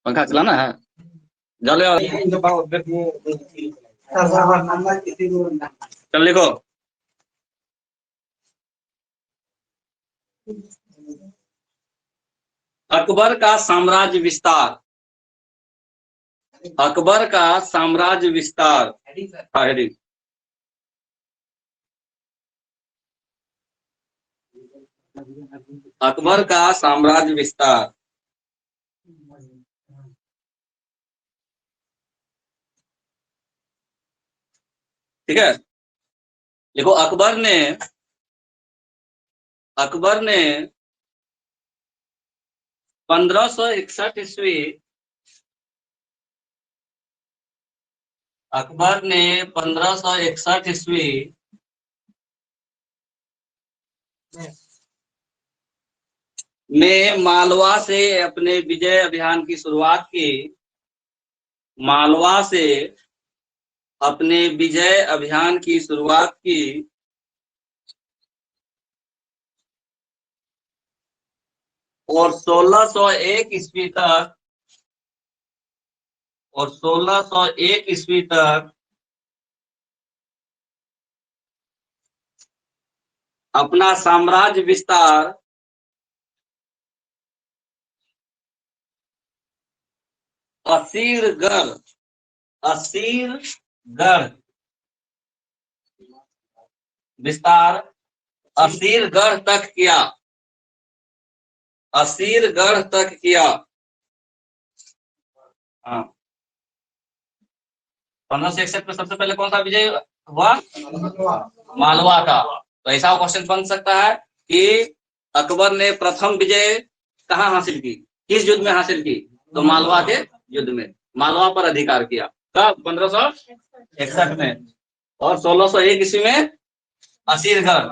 पंखा चलाना है, जले और चल लिखो। अकबर का साम्राज्य विस्तार। अकबर का साम्राज्य विस्तार। अकबर का साम्राज्य विस्तार। ठीक है, देखो अकबर ने 1561 ईस्वी अकबर ने 1561 ईस्वी में मालवा से अपने विजय अभियान की शुरुआत की। मालवा से अपने विजय अभियान की शुरुआत की और 1601 ईस्वी तक अपना साम्राज्य विस्तार असीरगढ़ विस्तार असीरगढ़ तक किया। असीरगढ़ तक किया। हाँ, 1561 में सबसे पहले कौन सा विजय हुआ? मालवा का। तो ऐसा क्वेश्चन बन सकता है कि अकबर ने प्रथम विजय कहाँ हासिल की, किस युद्ध में हासिल की? तो मालवा के युद्ध में, मालवा पर अधिकार किया। कब? 1561 में। और 1601 ईस्वी में असीरगढ़।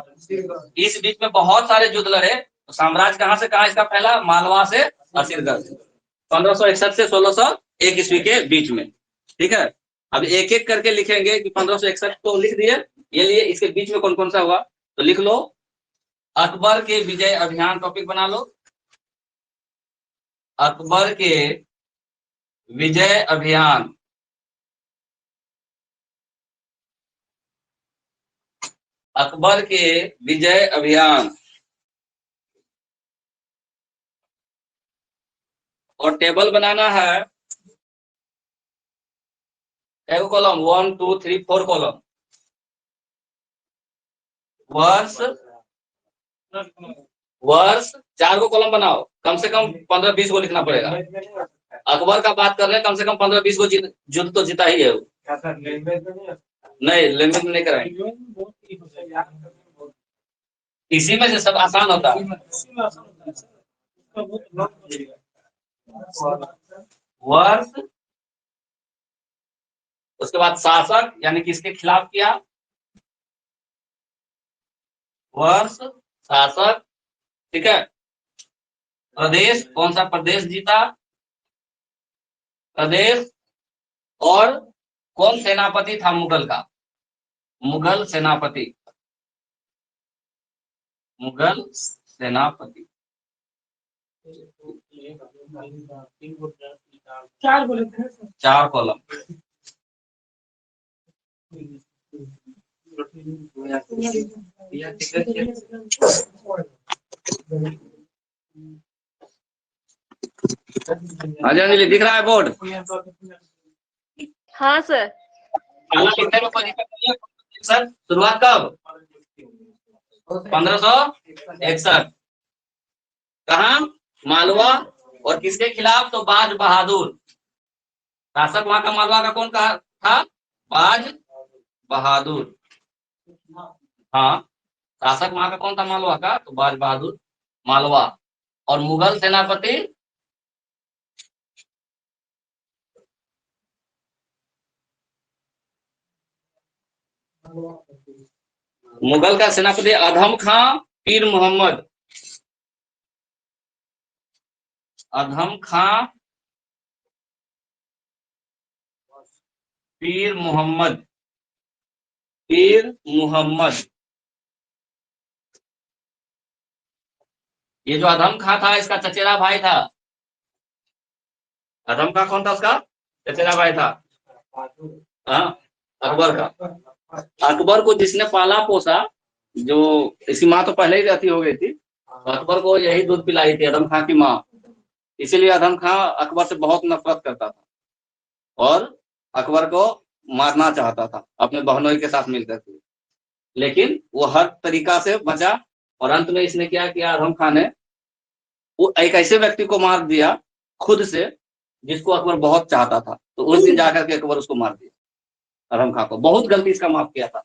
इस बीच में बहुत सारे युद्ध लड़े। तो साम्राज्य कहाँ से कहाँ इसका फैला? मालवा से असीरगढ़। 1561 से 1601 ईस्वी के बीच में। ठीक है, अब एक एक करके लिखेंगे कि 1561 तो लिख दिए, ये लिए इसके बीच में कौन कौन सा हुआ तो लिख लो। अकबर के विजय अभियान टॉपिक बना लो। अकबर के विजय अभियान। अकबर के विजय अभियान और टेबल बनाना है। एक कॉलम 1 2 3 4 कॉलम। वर्ष 4 को कॉलम बनाओ, कम से कम 15-20 को लिखना पड़ेगा। अकबर का बात कर रहे हैं, कम से कम 15-20 को युद्ध तो जीता ही है वो। नहीं, लैंग्वेज में नहीं कराएंगे, इसी में से सब आसान होता है। वर्ष, उसके बाद शासक यानी किसके खिलाफ किया? वर्ष, शासक। ठीक है, प्रदेश, कौन सा प्रदेश जीता? प्रदेश। और कौन सेनापति था मुगल का? मुगल सेनापति। मुगल सेनापति। 4 कॉलम। अंजलि दिख रहा है बोर्ड? हाँ सर। सर शुरुआत कब? 1561। कहा? मालवा। और किसके खिलाफ? तो बाज बहादुर। शासक वहां का मालवा का कौन कहा था? बाज बहादुर। हाँ, शासक वहां का कौन था मालवा का? तो बाज बहादुर मालवा। और मुगल सेनापति? मुगल का सेनापति अधम खां पीर मोहम्मद। अधम खां पीर मोहम्मद। पीर मोहम्मद। ये जो अधम खां था इसका चचेरा भाई था। अधम खां कौन था? उसका चचेरा भाई था। हाँ, अकबर का। अकबर को जिसने पाला पोसा, जो इसकी माँ तो पहले ही रहती हो गई थी, तो अकबर को यही दूध पिलाई थी, अधम खां की माँ। इसीलिए अधम खां अकबर से बहुत नफरत करता था और अकबर को मारना चाहता था अपने बहनोई के साथ मिलकर के। लेकिन वो हर तरीका से बचा और अंत में इसने क्या किया, अधम खां ने वो एक ऐसे व्यक्ति को मार दिया खुद से जिसको अकबर बहुत चाहता था। तो उस दिन जाकर के अकबर उसको मार दिया, अधम खां को। बहुत गलती इसका माफ किया था,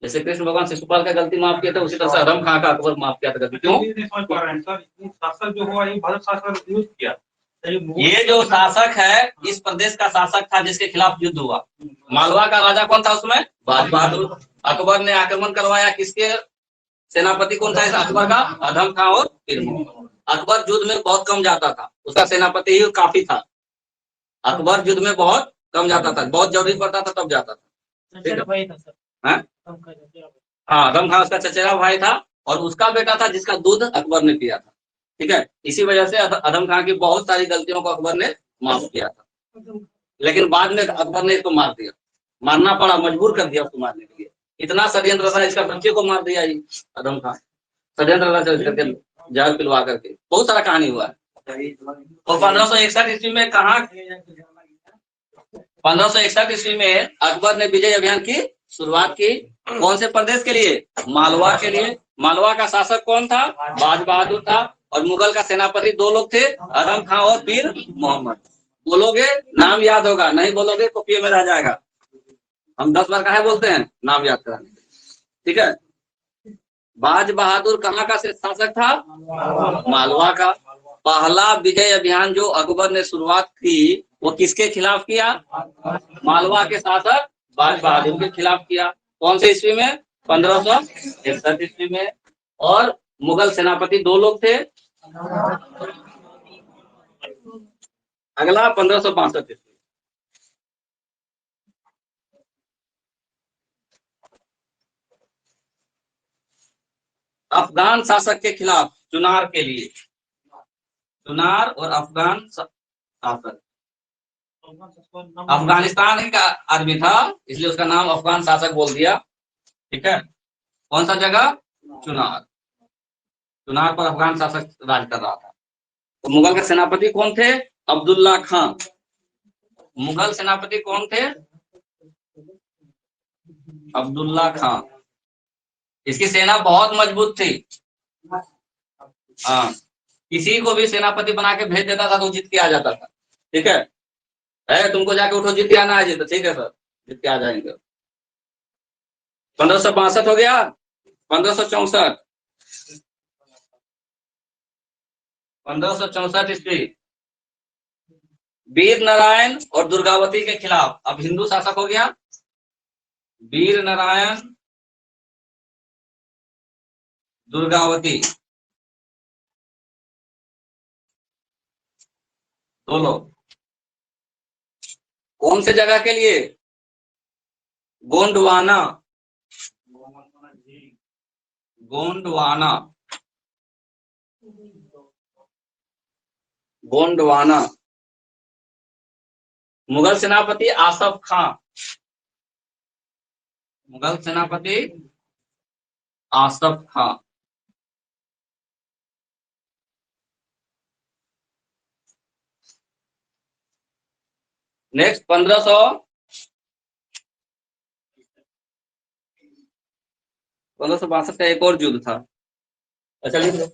जैसे कृष्ण भगवान शिशुपाल का गलती माफ किया था, उसी तरह से अधम खां का अकबर माफ किया था गलती। क्यों? समझ पा रहे हैं सर, शासक जो हुआ ये भारत शासक यूज किया। ये जो शासक है इस प्रदेश का शासक था जिसके खिलाफ युद्ध हुआ। मालवा का राजा कौन था उसमें? बाज बहादुर। अकबर ने आक्रमण करवाया, किसके सेनापति कौन था इस अकबर का? अधम खां और पीर। अकबर युद्ध में बहुत कम जाता था, उसका सेनापति ही काफी था। अकबर युद्ध में बहुत कम जाता था, बहुत जरूरी पड़ता था तब जाता था। ठीक है? हाँ, अधम खां उसका चचेरा भाई था और उसका बेटा था जिसका दूध अकबर ने पिया था। ठीक है, इसी वजह से अधम खां की बहुत सारी गलतियों को अकबर ने माफ किया था। लेकिन बाद में अकबर ने इसको मार दिया, मारना पड़ा, मजबूर कर दिया उसको मारने के लिए। इतना षड्यंत्र था, इसका बच्चे को मार दिया ये अधम खां, षड्यंत्र करके जहर पिलवा करके। बहुत सारा कहानी हुआ है। और 1561 ईस्वी में कहा, 1561 ईस्वी में अकबर ने विजय अभियान की शुरुआत की। कौन से प्रदेश के लिए? मालवा के लिए। मालवा का शासक कौन था? बाज बहादुर था। और मुगल का सेनापति दो लोग थे, अधम खां और पीर मोहम्मद। बोलोगे नाम याद होगा, नहीं बोलोगे कॉपी में रह जाएगा। हम 10 बार काहे बोलते हैं? नाम याद कराने। ठीक है, बाज बहादुर कहाँ का शासक था? मालवा का। पहला विजय अभियान जो अकबर ने शुरुआत की वो किसके खिलाफ किया? मालवा के शासक बाज बहादुर के खिलाफ किया। कौन से ईस्वी में? 1561 ईस्वी में। और मुगल सेनापति दो लोग थे। अगला 1562 ईस्वी। अफगान शासक के खिलाफ चुनार के लिए, चुनार और अफगान शासक। अफगानिस्तान ही का आदमी था इसलिए उसका नाम अफगान शासक बोल दिया। ठीक है, कौन सा जगह? चुनार। चुनार पर अफगान शासक राज कर रहा था। तो मुगल के सेनापति कौन थे? अब्दुल्ला खां। मुगल सेनापति कौन थे? अब्दुल्ला खां। इसकी सेना बहुत मजबूत थी। हाँ, किसी को भी सेनापति बना के भेज देता था तो जीत के आ जाता था। ठीक है, तुमको जाके उठो जीत के आना है जी, तो ठीक है सर, जीत के आ जाएंगे। 1562 हो गया। 1564, 1564 ईस्वी वीर नारायण और दुर्गावती के खिलाफ। अब हिंदू शासक हो गया वीर नारायण दुर्गावती, दो लोग। कौन से जगह के लिए? गोंडवाना। गोंडवाना, गोंडवाना। मुगल सेनापति आसफ खां। मुगल सेनापति आसफ खां। नेक्स्ट 1562 का एक और युद्ध था। अच्छा लिख लो,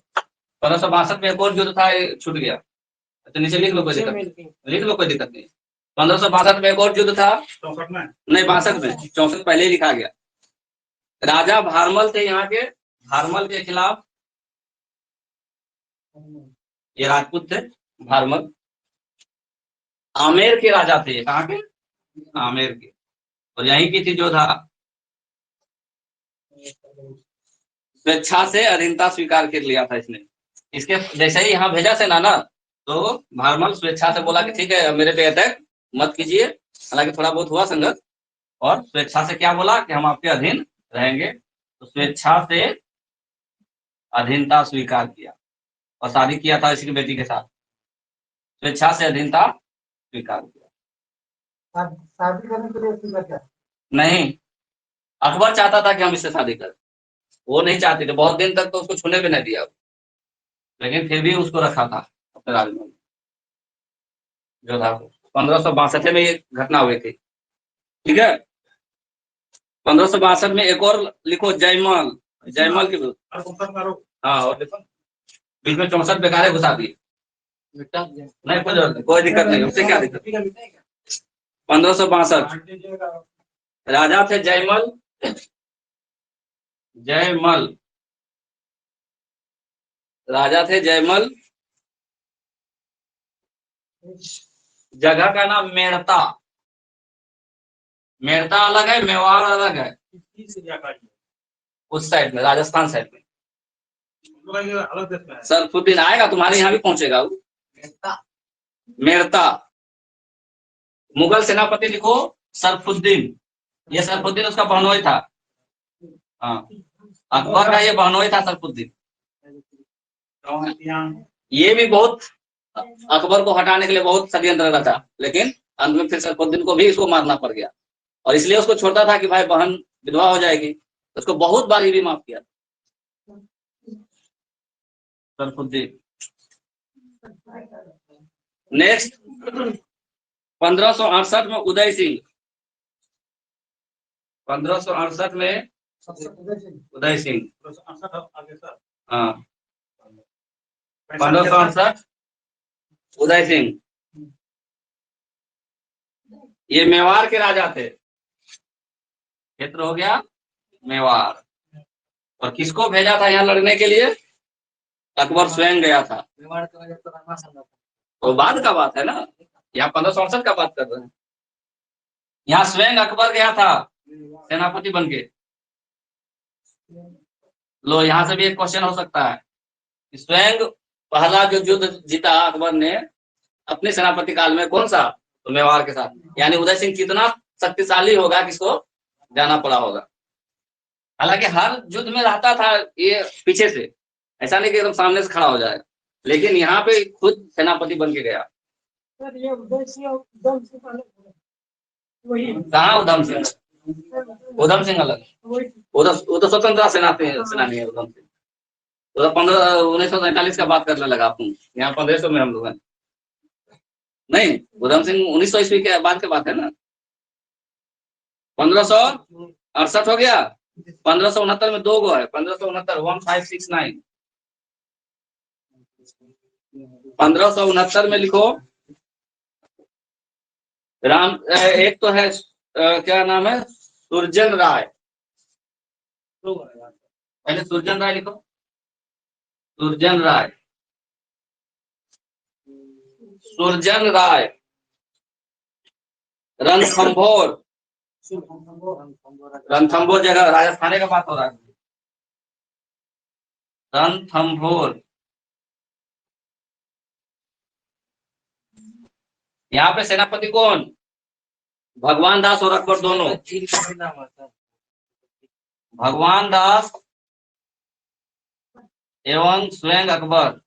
1562 में एक और युद्ध था, छूट गया। अच्छा नीचे लिख लो, कोई दिक्कत नहीं, लिख लो, कोई दिक्कत नहीं। 1562 में एक और युद्ध था। 64 में नहीं, 62 में। 64 पहले ही लिखा गया। राजा भारमल थे यहाँ के, भारमल के खिलाफ। ये राजपूत थे भारमल। आमेर के राजा थे, कहाँ के? आमेर के। और यहीं की थी जोधा। स्वेच्छा से अधीनता स्वीकार कर लिया था इसने। इसके जैसे ही यहाँ भेजा सेना ना, तो भारमल स्वेच्छा से बोला कि ठीक है मेरे पे अटैक मत कीजिए। हालांकि थोड़ा बहुत हुआ संघर्ष, और स्वेच्छा से क्या बोला कि हम आपके अधीन रहेंगे। तो स्वेच्छा से अधीनता स्वीकार किया और शादी किया था इसकी बेटी के साथ। स्वेच्छा से अधीनता स्वीकार किया। शादी करने के लिए स्वीकार किया? नहीं, अकबर चाहता था कि हम इससे शादी करें, वो नहीं चाहती थी, बहुत दिन तक तो उसको छूने भी नहीं दिया, लेकिन फिर भी उसको रखा था अपने राजमहल में। जो था 1562 में ये घटना हुई थी। ठीक है, 1562 में एक और लिखो, जयमल। जयमल की हाँ, और देखो बीच में 64 बेकारे घुसा दिए। नहीं, कोई दिक्कत नहीं, उससे क्या दिक्कत। 1562 राजा थे जयमल। जयमल राजा थे जयमल। जगह का नाम मेड़ता। मेड़ता अलग है, मेवाड़ अलग है। उस साइड में, राजस्थान साइड में। सरफुद्दीन आएगा तुम्हारे यहाँ भी पहुंचेगा वो। मेड़ता। मुगल सेनापति लिखो सरफुद्दीन। ये सरफुद्दीन उसका बहनोई था। हाँ, अकबर का ये बहनोई था सरफुद्दीन। ये भी बहुत अकबर को हटाने के लिए बहुत षड्यंत्र रचा, लेकिन अंत में फिर सरफुद्दीन को भी इसको मारना पड़ गया, और इसलिए उसको छोड़ता था कि भाई बहन विधवा हो जाएगी, उसको बहुत बार ये भी माफ किया सरफुद्दीन। नेक्स्ट 1568 में उदय सिंह। 1568 में उदय सिंह। हाँ, 1568 उदय सिंह। ये मेवाड़ के राजा थे। क्षेत्र हो गया मेवाड़। और किसको भेजा था यहाँ लड़ने के लिए? अकबर स्वयं गया था। तो बाद का बात है ना, यहाँ 1568 का बात कर रहे हैं। यहाँ स्वयं अकबर गया था सेनापति बन के। लो, यहाँ से भी एक क्वेश्चन हो सकता है, स्वयं पहला जो युद्ध जीता अकबर ने अपने सेनापति काल में, कौन सा? तो मेवाड़ के साथ। यानी उदय सिंह कितना शक्तिशाली होगा, किसको जाना पड़ा होगा। हालांकि हर युद्ध में रहता था ये पीछे से, ऐसा नहीं कि एकदम सामने से खड़ा हो जाए, लेकिन यहाँ पे खुद सेनापति बन के गया। कहाँ उधम सिंह? उधम सिंह अलग, वो तो स्वतंत्रता सेनानी है उधम सिंह। तो 1947 का बात करने लगा तुम, यहाँ 1500 में हम लोग हैं। नहीं, उधम सिंह 1900 ईस्वी के बाद के बात है ना। 1568 हो गया। 1569 में 2 गो है, 1569 1569। 1569 में लिखो राम, एक तो है क्या नाम है, सुरजन राय। पहले सुरजन राय लिखो, सुरजन राय। सुरजन राय रणथंभौर। रणथंभौर जगह राजस्थान का बात हो रहा है। रणथंभौर। यहाँ पे सेनापति कौन? भगवान दास और अकबर दोनों। भगवान दास एवं स्वयं अकबर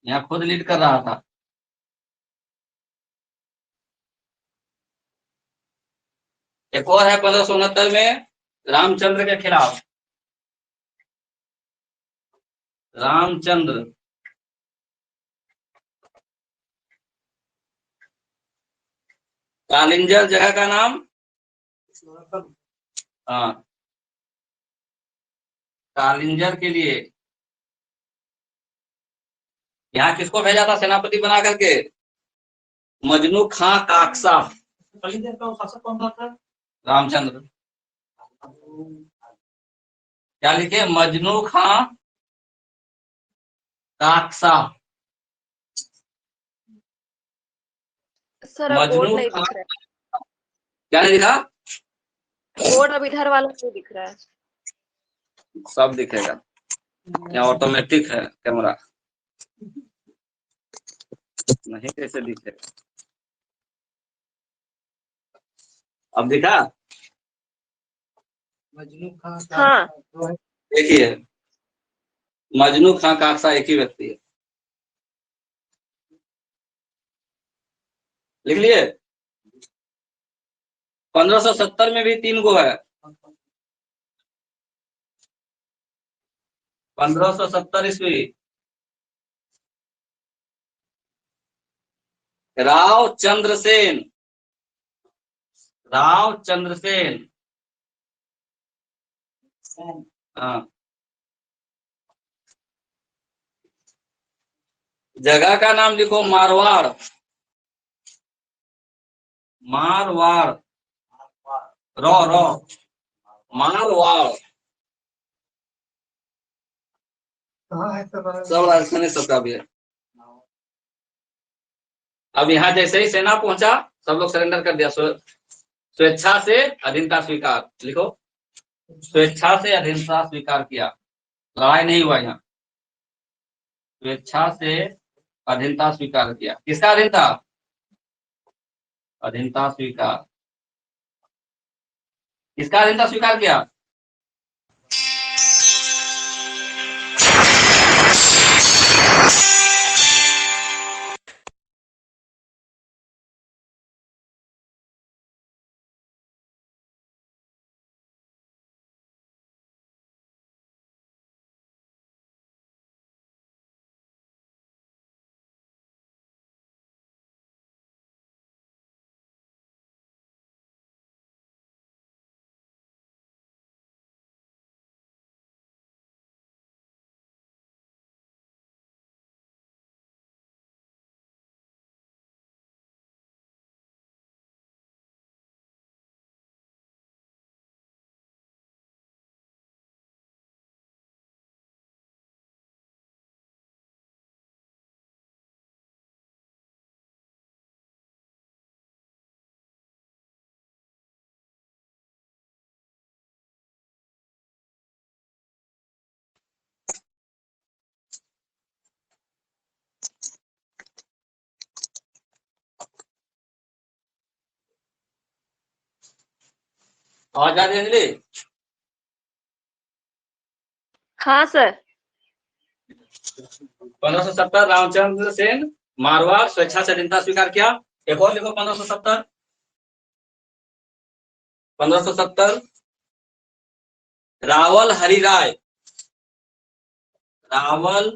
यहाँ खुद लीड कर रहा था। एक और है 1569 में रामचंद्र के खिलाफ। रामचंद्र। कालिंजर जगह का नाम। हाँ, कालिंजर के लिए यहाँ किसको भेजा था सेनापति बना करके? मजनू खां काकसा। शासक कौन था? रामचंद्र। क्या लिखे? मजनू खां काकसा। सर अब बोर्ड मजनू नहीं खां, दिख रहा है। क्या नहीं दिखा? बोर्ड अब इधर वाला नहीं दिख रहा है। सब दिखेगा, यहाँ ऑटोमेटिक है कैमरा, नहीं कैसे दिखेगा? अब दिखा? मजनू खां। हाँ। एक ही है, मजनू खां काकसा एक ही व्यक्ति है। लिख लिए। 1570 में भी 3 गो है। 1570 ईस्वी राव चंद्रसेन। राव चंद्रसेन। हाँ, जगह का नाम लिखो मारवाड़। मारवाड़। रो रो मारवाड़। सब राजस्थानी सबका भी है। अब यहाँ जैसे ही सेना पहुंचा सब लोग सरेंडर कर दिया। स्वेच्छा से अधीनता स्वीकार लिखो। स्वेच्छा से अधीनता स्वीकार किया, लड़ाई नहीं हुआ यहाँ। स्वेच्छा से अधीनता स्वीकार किया। किसका अधीनता? अधीनता स्वीकार। किसका अधीनता स्वीकार किया? और जा अंजलि। हाँ सर। 1570 रामचंद्र सेन मारवाड़ स्वेच्छा से अधीनता स्वीकार किया। एक और लिखो 1570। 1570 रावल हरिराय। रावल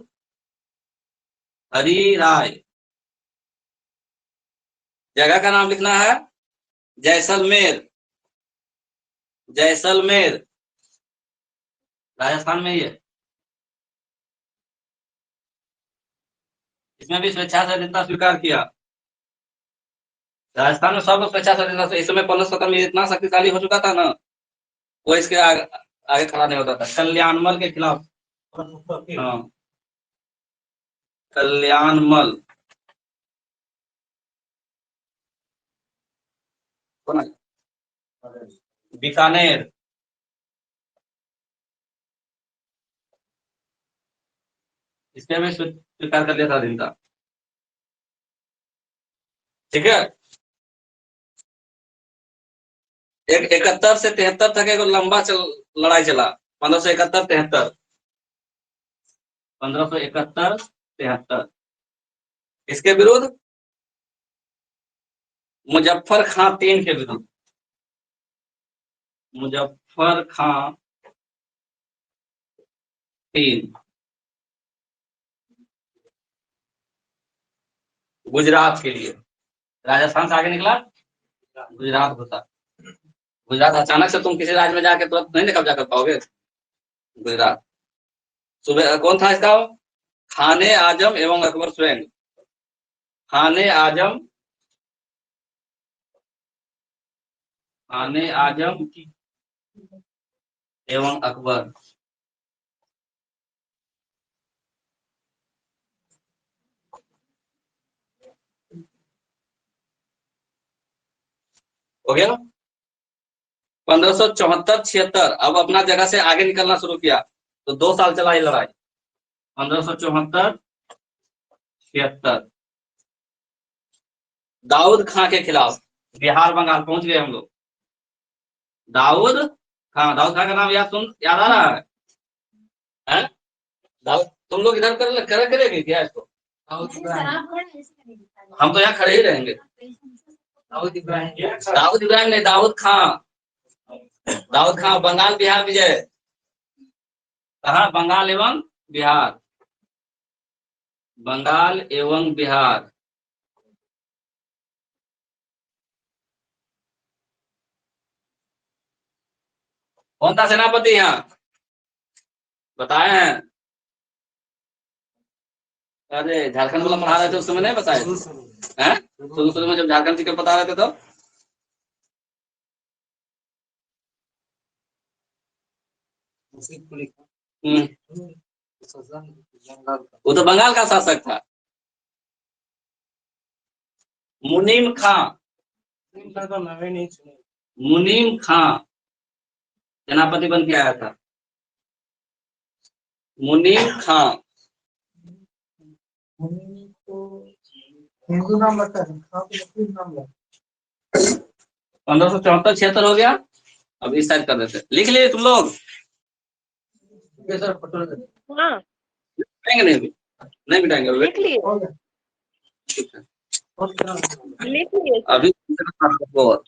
हरिराय। जगह का नाम लिखना है जैसलमेर। जैसलमेर राजस्थान में ही है। इसमें भी स्वेच्छा से अधीनता स्वीकार किया। राजस्थान में सब लोग स्वेच्छा से अधीनता। इस समय 1570 में इतना शक्तिशाली हो चुका था ना, वो इसके आगे खड़ा नहीं होता था। कल्याणमल के खिलाफ। हाँ, कल्याणमल कौन है? बीकानेर। इसमें भी स्वीकार कर लिया था अधीनता। ठीक है। 71 से 73 तक एक लंबा लड़ाई चला। 1571-73। 1571-73 इसके विरुद्ध मुजफ्फर खां 3 के विरुद्ध। मुजफ्फर खां 3 गुजरात के लिए। राजस्थान से आगे निकला, गुजरात होता। गुजरात अचानक से तुम किसी राज्य में जाके तुरंत नहीं कब्जा कर पाओगे। गुजरात सुबह कौन था इसका? खाने आजम एवं अकबर स्वयं। खाने आजम, खाने आजम एवं अकबर। हो गया। 1574-76 अब अपना जगह से आगे निकलना शुरू किया, तो 2 साल चला ये लड़ाई। 1574-76 दाऊद खां के खिलाफ। बिहार बंगाल पहुंच गए हम लोग। दाऊद दाऊद खां का नाम याद आ रहा है? दाऊद, तुम लोग इधर करेंगे क्या इसको? हम तो यहाँ खड़े ही रहेंगे। दाऊद इब्राहिम नहीं, दाऊद खां। दाऊद खां बंगाल बिहार विजय। कहा? बंगाल एवं बिहार। बंगाल एवं बिहार। कौन था सेनापति यहाँ? बताए हैं? अरे झारखंड वाला पढ़ा रहे थे उस समय नहीं बताए? हैं? शुरू में जब झारखंड जी के बता रहे थे तो वो तो बंगाल का शासक था। मुनीम खां। मुनीम खां सेनापति बन के आया था। मुनीम खां। हिंदू नाम लगता है, नाम लगता 1574-76 हो गया। अब इस साइड कर देते, लिख लिए तुम लोग? हाँ मिटाएंगे नहीं? अभी नहीं मिटाएंगे। लिख लिए है। लिख लिए अभी और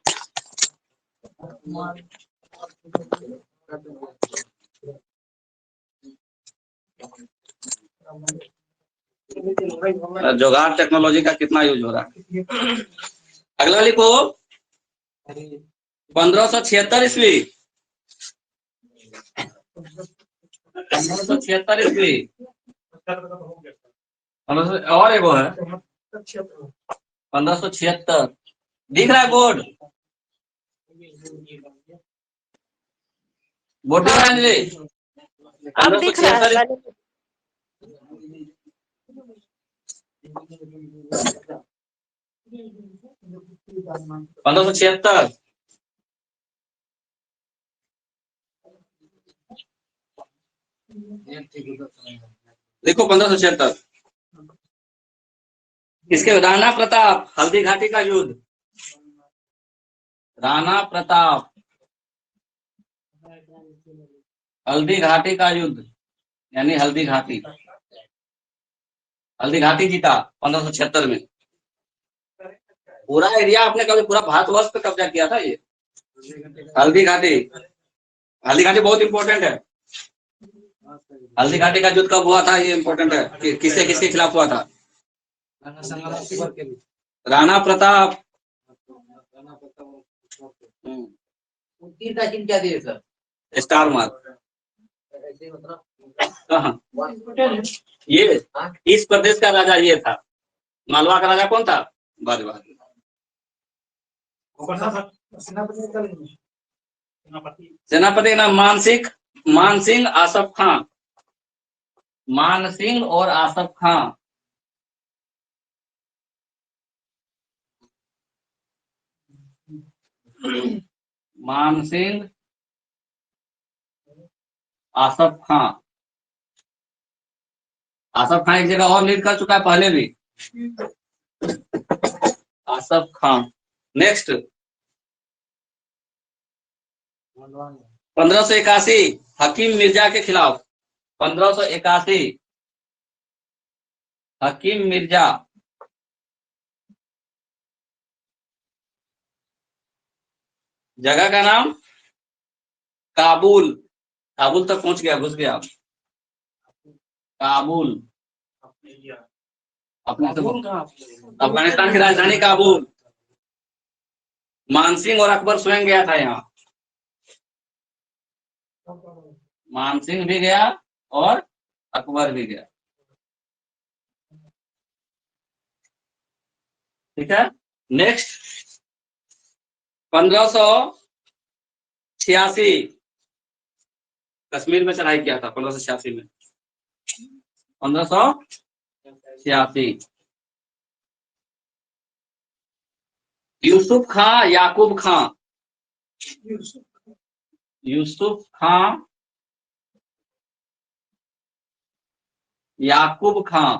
जुगाड़ टेक्नोलॉजी का कितना यूज हो रहा है। अगला लिखो 1576 ईस्वी। 1576 ईस्वी। और एगो है 1576। दिख रहा है बोर्ड? बोर्ड दिख रहा है जी? अब दिख रहा है। 1576। देखो 1576 इसके राणा प्रताप हल्दी घाटी का युद्ध। राणा प्रताप हल्दी घाटी का युद्ध, यानी हल्दी घाटी। हल्दी घाटी जीता 1576 में। पूरा एरिया आपने कभी पूरा भारतवर्ष पे कब्जा किया था ये हल्दी घाटी। हल्दी घाटी बहुत इंपॉर्टेंट है। हल्दी घाटी का युद्ध कब हुआ था ये इंपॉर्टेंट है कि किसके किसके खिलाफ हुआ था? राणा प्रताप। क्या दिए सर? Star mark. कहाँ? ये इस प्रदेश का राजा ये था। मालवा का राजा कौन था? बाजवा। सेनापति का नाम मान सिंह आसफ खां। मान सिंह और आसफ खां। मान सिंह आसफ खां। आसफ खां एक जगह और लीड कर चुका है पहले भी। आसफ खां। नेक्स्ट 1581 हकीम मिर्जा के खिलाफ। 1581 हकीम मिर्जा। जगह का नाम काबुल। काबुल तक पहुंच गया, घुस गया काबुल। अफगानिस्तान की राजधानी काबुल। मानसिंह और अकबर स्वयं गया था यहाँ। मानसिंह भी गया और अकबर भी गया। ठीक है। नेक्स्ट 1586 कश्मीर में चढ़ाई किया था। 1586 में 1586 यूसुफ खां याकूब खां। यूसुफ खां याकूब खां।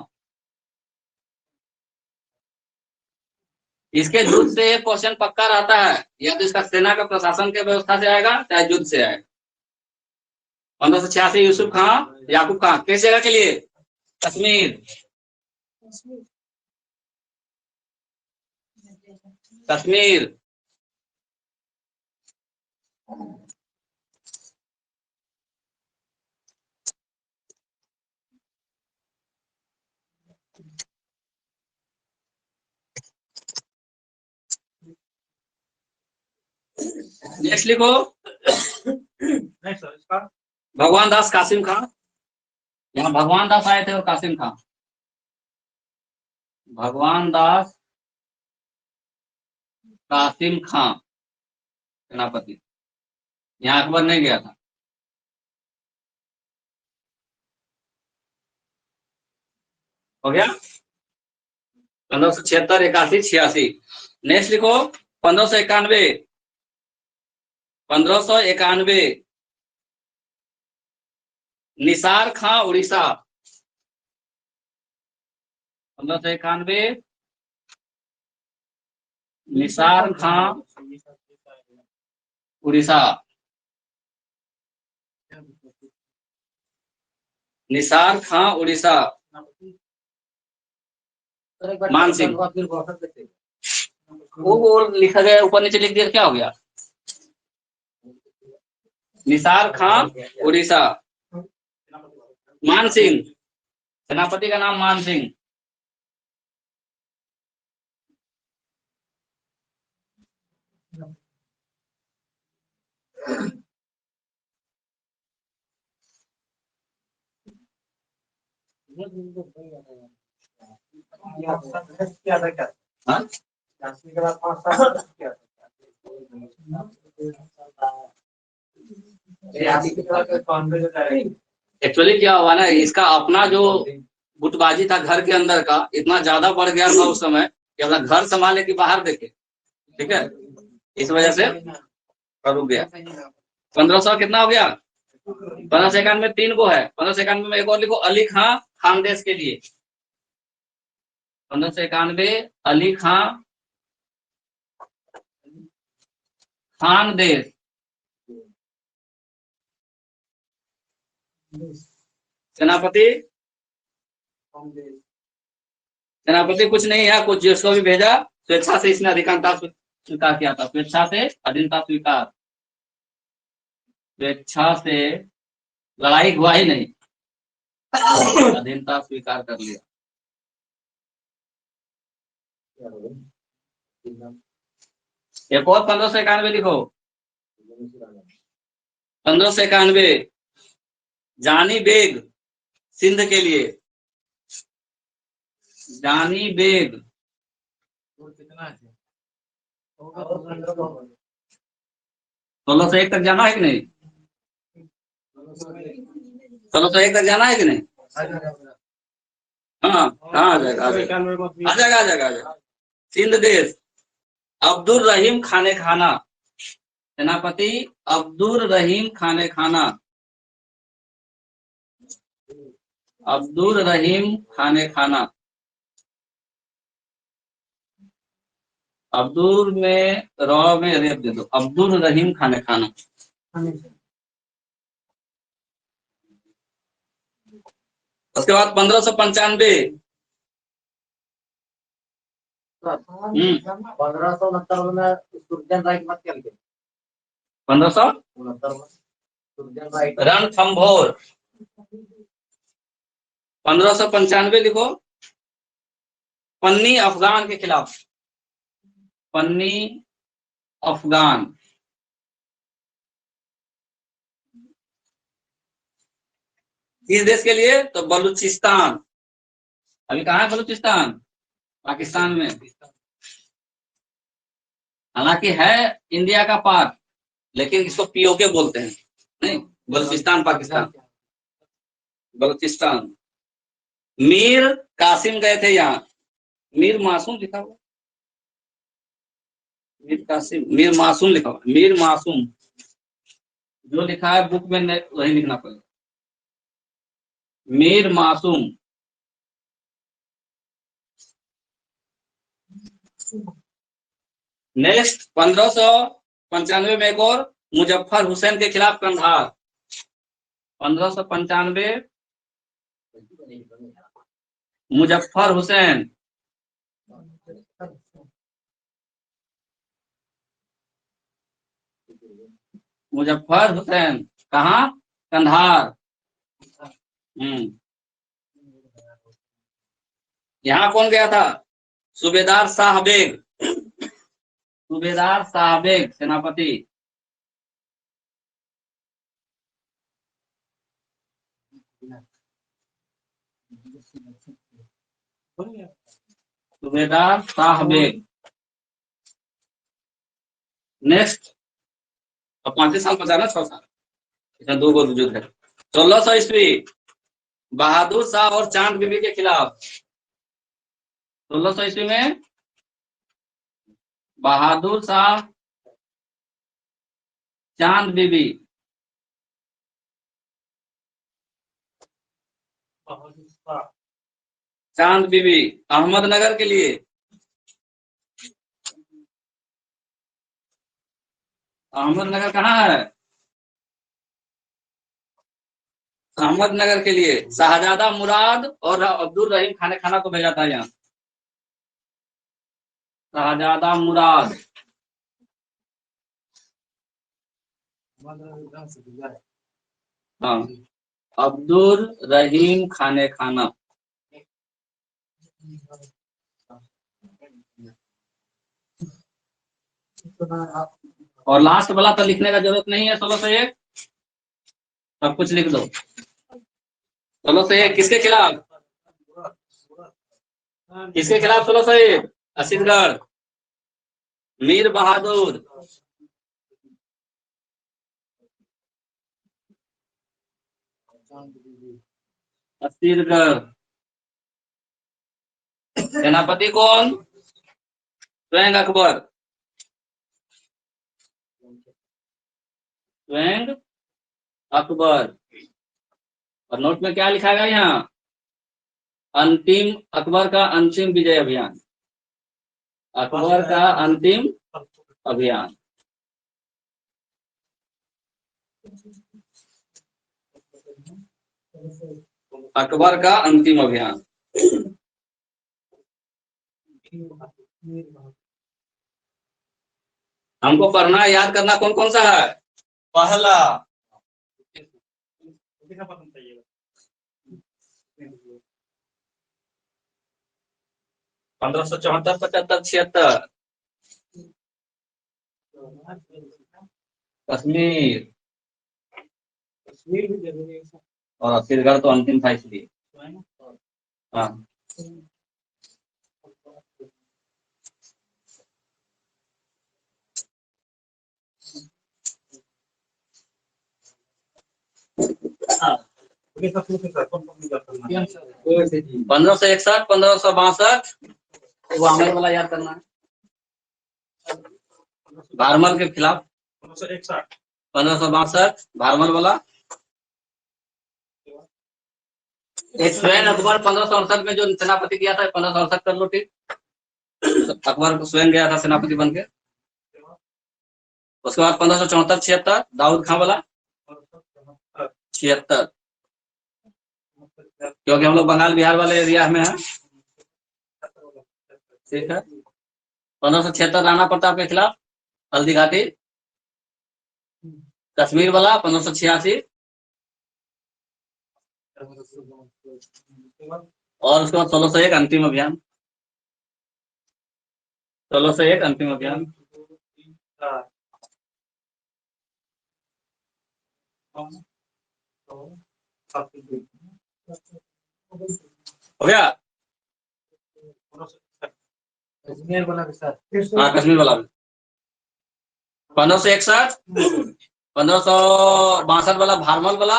इसके युद्ध से एक क्वेश्चन पक्का रहता है, या तो इसका सेना का प्रशासन के व्यवस्था से आएगा चाहे युद्ध से आएगा। 1586 यूसुफ खां याकूब खां किस जगह के लिए? कश्मीर। कश्मीर। नेक्स्ट लिखो नहीं सर, इसका भगवान दास कासिम खां। यहाँ भगवान दास आए थे और कासिम खां। भगवान दास कासिम खां सेनापति। यहाँ अकबर नहीं गया था। हो गया 1576, 81, 86। नेक्स्ट लिखो 1591। 1591 निसार खां उड़ीसा। 1591 निसार खां उड़ीसा। निसार खां उड़ीसा। मान सिंह। वो लिखा गया ऊपर नीचे लिख दिया, क्या हो गया? निसार खां उड़ीसा। मान सिंह, सेनापति का नाम मान सिंह। क्या था क्या? हाँ? के बाद 5 साल क्या था? एक्चुअली क्या हुआ ना, इसका अपना जो गुटबाजी था घर के अंदर का इतना ज्यादा बढ़ गया था उस समय कि अपना घर संभालने की बाहर देखे। ठीक है, इस वजह से रुक गया। 1500 कितना हो गया? 1591 में 3 गो है। 1591 में एक और लिखो, अली खां खानदेश के लिए। 1591 अली खां खानदेश। सेनापति, सेनापति कुछ नहीं है, कुछ जिसको भी भेजा स्वेच्छा से इसने अधिकारता स्वीकार किया था। स्वेच्छा से अधीनता स्वीकार, स्वेच्छा से, लड़ाई हुआ ही नहीं, अधीनता स्वीकार कर लिया। एक और 1591 लिखो। 1591 जानी बेग सिंध के लिए। जानी बेग। कितना है? 1601 तक जाना है कि नहीं? 1601 तक जाना है कि नहीं? हाँ, कहाँ आ जाएगा? आ जाएगा, आ जाएगा, आ जाएगा, आ जाएगा। सिंध देश अब्दुल रहीम खाने खाना। सेनापति अब्दुल रहीम खाने खाना। अब्दुल रहीम खाने खाना। अब्दुल में रॉ में रेप दे दो, अब्दुल रहीम खाने खाना। उसके बाद 1595। 1569 में सुरजन राय की बात क्या लिखे? 1569 सुरजन राय रणथंभौर। 1595 लिखो, पन्नी अफगान के खिलाफ। पन्नी अफगान। किस देश के लिए? तो बलूचिस्तान। अभी कहाँ है बलूचिस्तान? पाकिस्तान में। हालांकि है इंडिया का पार्ट, लेकिन इसको पीओके बोलते हैं। नहीं, बलूचिस्तान पाकिस्तान। बलूचिस्तान। मीर कासिम गए थे यहाँ। मीर मासूम लिखा हुआ, मीर कासिम, मीर मासूम लिखा हुआ। मीर मासूम जो लिखा है बुक में वही लिखना पड़ेगा। मीर मासूम। नेक्स्ट 1595 में एक और, मुजफ्फर हुसैन के खिलाफ कंधार। 1595 मुजफ्फर हुसैन। मुजफ्फर हुसैन कहाँ? कंधार। यहाँ कौन गया था? सूबेदार शाह बेग। सूबेदार शाह बेग सेनापति। सूबेदार शाह बेग। नेक्स्ट, अब 35 साल बचा ना, 6 साल, इसमें 2 गो युद्ध है। 1600 ईस्वी बहादुर शाह और चांद बीबी के खिलाफ। 1600 ईस्वी में बहादुर शाह, चांद बीबी। चांद बीबी अहमदनगर के लिए। अहमदनगर कहाँ है? अहमदनगर के लिए शाहजादा मुराद और अब्दुल रहीम खाने खाना को भेजा था यहाँ। शाहजादा मुराद, हाँ, अब्दुल रहीम खाने खाना। और लास्ट वाला तो लिखने का जरूरत नहीं है। 1601 सब कुछ लिख दो। 1601 किसके खिलाफ? किसके खिलाफ 1601? असीतगढ़, मीर बहादुर। असीतगढ़। सेनापति कौन? स्वयं अकबर। स्वयं अकबर। और नोट में क्या लिखा गया यहाँ? अंतिम, अकबर का अंतिम विजय अभियान। अकबर का अंतिम अभियान। अकबर का अंतिम अभियान। हमको पढ़ना है, याद करना कौन कौन सा है। पहला 1574, 75, 76 कश्मीर। और असीतगढ़ तो अंतिम था इसलिए। हाँ, हाँ। 1561, 1562 वो आमिर वाला याद करना है। भारमल के खिलाफ 1562 भारमल वाला। एक स्वयं अकबर 1568 में जो सेनापति किया था, 1568 कर लो, ठीक। अकबर को स्वयं गया था सेनापति बन के। उसके बाद 1574, 76 दाऊद खां वाला। 76 क्योंकि हम लोग बंगाल बिहार वाले एरिया में है, ठीक है। 1576 राणा प्रताप के खिलाफ हल्दी घाटी। कश्मीर वाला 1586। और उसके बाद 1601 अंतिम अभियान। 1601 अंतिम अभियान। हो गया? कश्मीर वाला भी सर। हाँ, कश्मीर वाला भी। 1561, 1562 वाला भारमल वाला।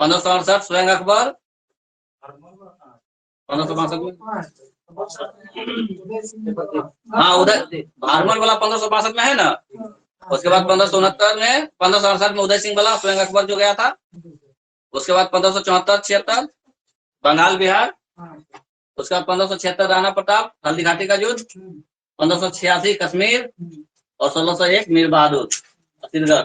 1568 स्वयं अकबर। 1562 हाँ, उदय भारमल वाला 1562 में है ना। उसके बाद 1569 में, 1568 में उदय सिंह वाला स्वयं अकबर जो गया था। उसके बाद 1574, 76 बंगाल बिहार। उसके बाद 1576 राणा प्रताप हल्दी घाटी का युद्ध। 1586 कश्मीर। और 1601 मीर बहादुर असीतगढ़।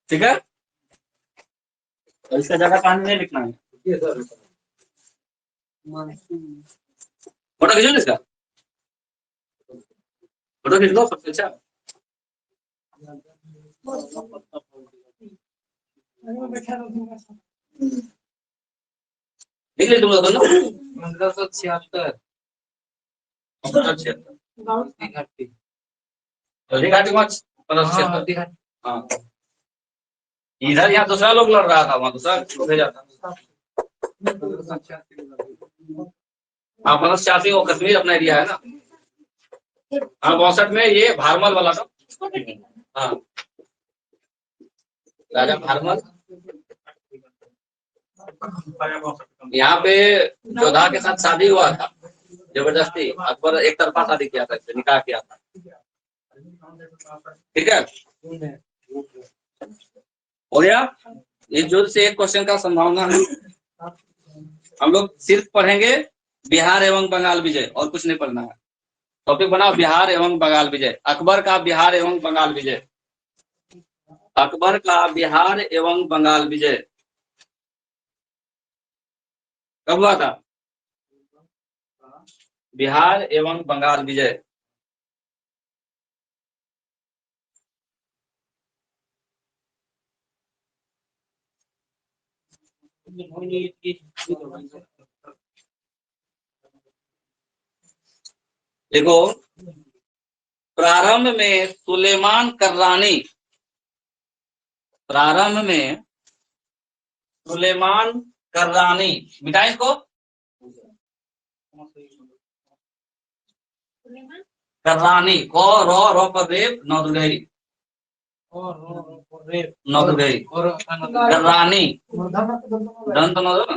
ठीक है, तो इसका ज्यादा कहानी नहीं लिखना है। फोटो खींचो इसका। फोटो खींच लो सबसे अच्छा। देख ले तुम लोग दोनों। 1576 अच्छा घाटी। हल्दी घाटी में 1576। हल्दी घाटी। हाँ इधर यहाँ दूसरा लोग लड़ रहा था, वहाँ दूसरा भेजा था। 1586 हाँ 1586 वो कश्मीर अपना एरिया है ना। हाँ 62 में ये भारमल वाला था। हाँ राजा भारमल यहाँ पे जोधा के साथ शादी हुआ था, जबरदस्ती अकबर एक तरफा शादी किया था, इससे निकाह किया था। ठीक है हो गया। इस युद्ध से एक क्वेश्चन का संभावना है। हम लोग सिर्फ पढ़ेंगे बिहार एवं बंगाल विजय, और कुछ नहीं पढ़ना है। टॉपिक बनाओ बिहार एवं बंगाल विजय। अकबर का बिहार एवं बंगाल विजय। अकबर का बिहार एवं बंगाल विजय कब हुआ था? बिहार एवं बंगाल विजय देखो, प्रारंभ में सुलेमान कर्रानी, प्रारंभ में सुलेमान कर्रानी, मिटाएं इसको, कर्रानी को रो पर रेप नौदुगई, नौदुगई कर्रानी दंत नौदुग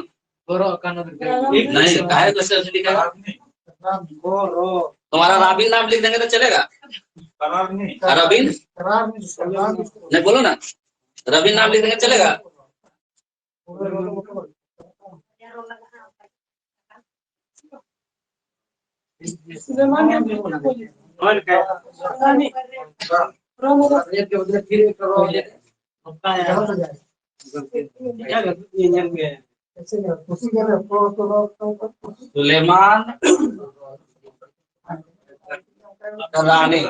नहीं काहे तो ऐसे लिखा है। तुम्हारा राबिन नाम लिख देंगे तो चलेगा? रबिन नहीं बोलो ना, रबिन नाम लिख देंगे चलेगा? सुलेमान कर्रानी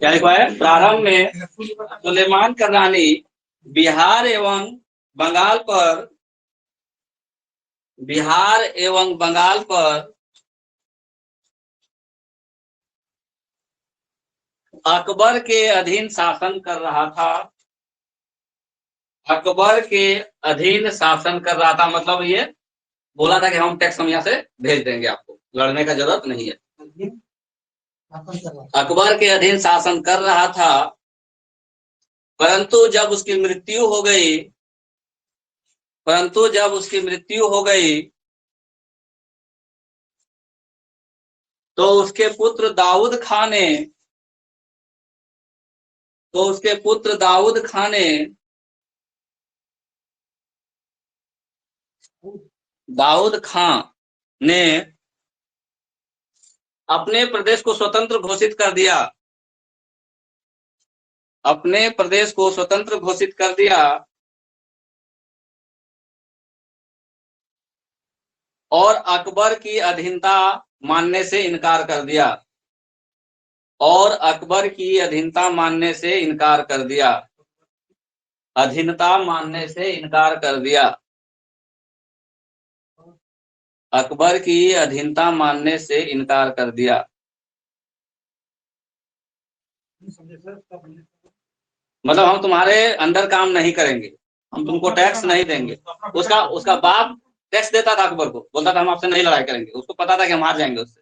क्या लिखा है? प्रारंभ में सुलेमान कर्रानी बिहार एवं बंगाल पर, बिहार एवं बंगाल पर अकबर के अधीन शासन कर रहा था। अकबर के अधीन शासन कर रहा था मतलब ये बोला था कि हम टैक्स हम यहाँ से भेज देंगे, आपको लड़ने का जरूरत नहीं है। अकबर के अधीन शासन कर रहा था, परंतु जब उसकी मृत्यु हो गई, परंतु जब उसकी मृत्यु हो गई तो उसके पुत्र दाऊद खां ने, तो उसके पुत्र दाऊद खां ने, दाऊद खां ने अपने प्रदेश को स्वतंत्र घोषित कर दिया, अपने प्रदेश को स्वतंत्र घोषित कर दिया और अकबर की अधीनता मानने से इनकार कर दिया, और अकबर की अधीनता मानने से इनकार कर दिया, अधीनता मानने से इनकार कर दिया, अकबर की अधीनता मानने से इनकार कर दिया। मतलब हम तुम्हारे अंदर काम नहीं करेंगे, हम तुमको टैक्स नहीं देंगे। उसका बाप टैक्स देता था अकबर को, बोलता था हम आपसे नहीं लड़ाई करेंगे, उसको पता था कि हम हार जाएंगे उससे।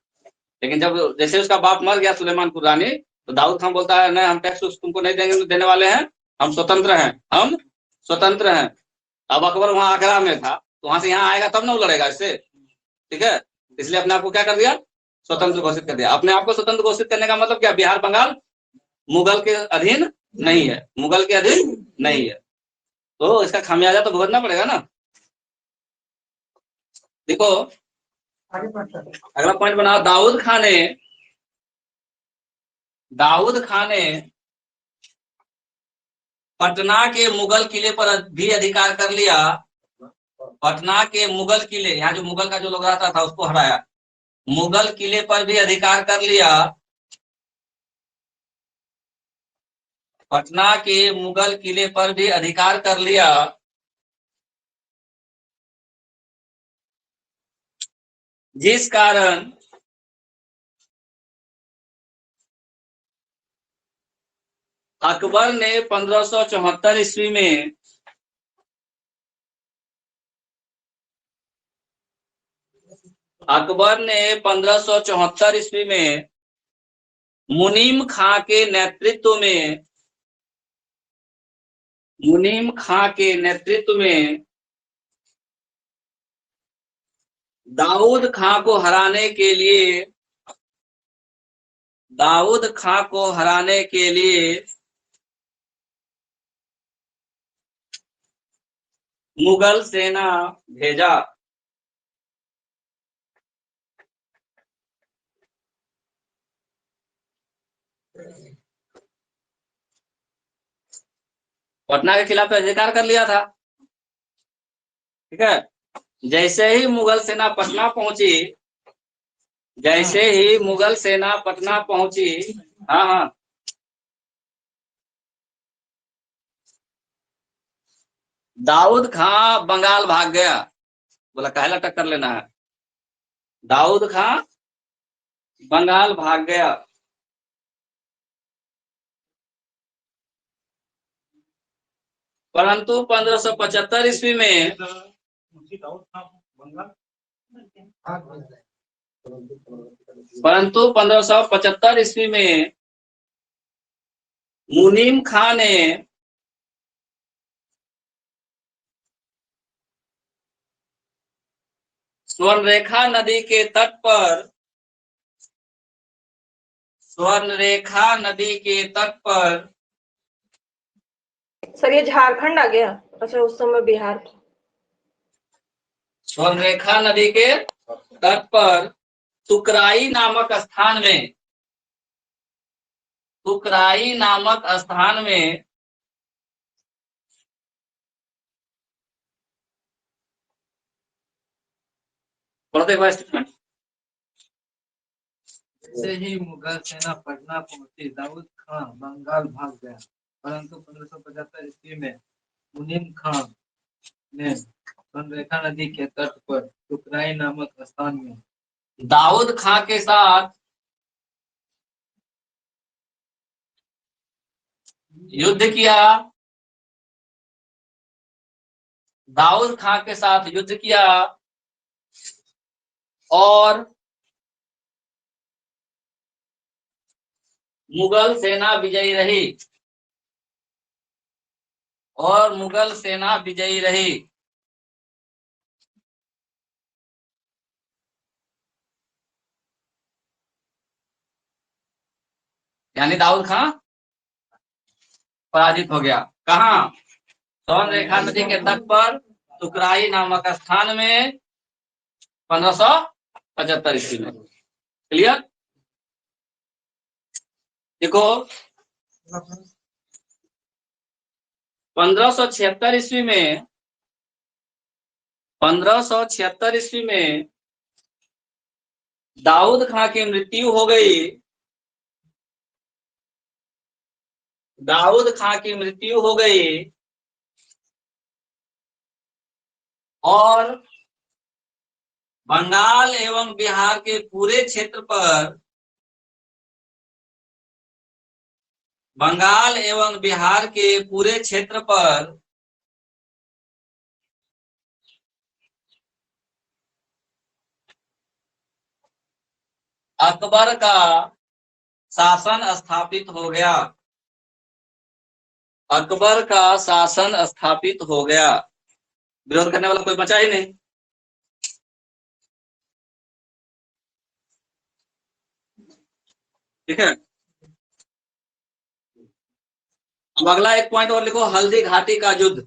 लेकिन जब जैसे उसका बाप मर गया सुलेमान कुर्रानी, तो दाऊद खान बोलता है नहीं हम टैक्स तुमको नहीं देंगे, देने वाले हैं, हम स्वतंत्र हैं, हम स्वतंत्र हैं। अब अकबर वहां आगरा में था, तो वहां से यहाँ आएगा तब ना वो लड़ेगा इससे, ठीक है। इसलिए अपने आप को क्या कर दिया? स्वतंत्र घोषित कर दिया। अपने आप को स्वतंत्र घोषित करने का मतलब क्या? बिहार बंगाल मुगल के अधीन नहीं है, मुगल के अधीन नहीं है, तो इसका खामियाजा तो भुगतना पड़ेगा ना। देखो अगला पॉइंट बनाओ, दाऊद खान ने दाऊद खान ने पटना के मुगल किले पर भी अधिकार कर लिया। पटना के मुगल किले, यहाँ जो मुगल का जो लोग रहता था उसको हराया। मुगल किले पर भी अधिकार कर लिया। पटना के मुगल किले पर भी अधिकार कर लिया। जिस कारण अकबर ने 1574 ईस्वी में अकबर ने 1574 ईस्वी में मुनीम खां के नेतृत्व में दाऊद खां को हराने के लिए मुगल सेना भेजा। पटना के खिलाफ अधिकार कर लिया था। ठीक है, जैसे ही मुगल सेना पटना पहुंची, हाँ हाँ, दाऊद खां बंगाल भाग गया। बोला काहेला टक्कर लेना है। दाऊद खां बंगाल भाग गया। परंतु 1575 ईस्वी में दाऊद खान बंगाल 1575 ईस्वी में मुनीम खां ने स्वर्णरेखा नदी के तट पर सर ये झारखंड आ गया। अच्छा उस समय बिहार था। स्वर्णरेखा नदी के तट पर तुकराई नामक स्थान में पढ़ते हुए स्टेटमेंट। जैसे ही मुगल सेना पटना पहुंची, दाऊद खान बंगाल भाग गया। परंतु 1575 ईस्वी में मुनीम खां ने स्वर्णरेखा नदी के तट पर टुकराई नामक स्थान में दाऊद खां के साथ युद्ध किया और मुगल सेना विजयी रही। यानी दाऊद खां पराजित हो गया। कहाँ? स्वर्णरेखा नदी के तट पर तुकराई नामक स्थान में 1575 ईस्वी में। क्लियर? देखो 1576 ईस्वी में दाऊद खां की मृत्यु हो गई। और बंगाल एवं बिहार के पूरे क्षेत्र पर अकबर का शासन स्थापित हो गया। विरोध करने वाला कोई बचा ही नहीं। ठीक है, अब अगला एक पॉइंट और लिखो, हल्दी घाटी का युद्ध।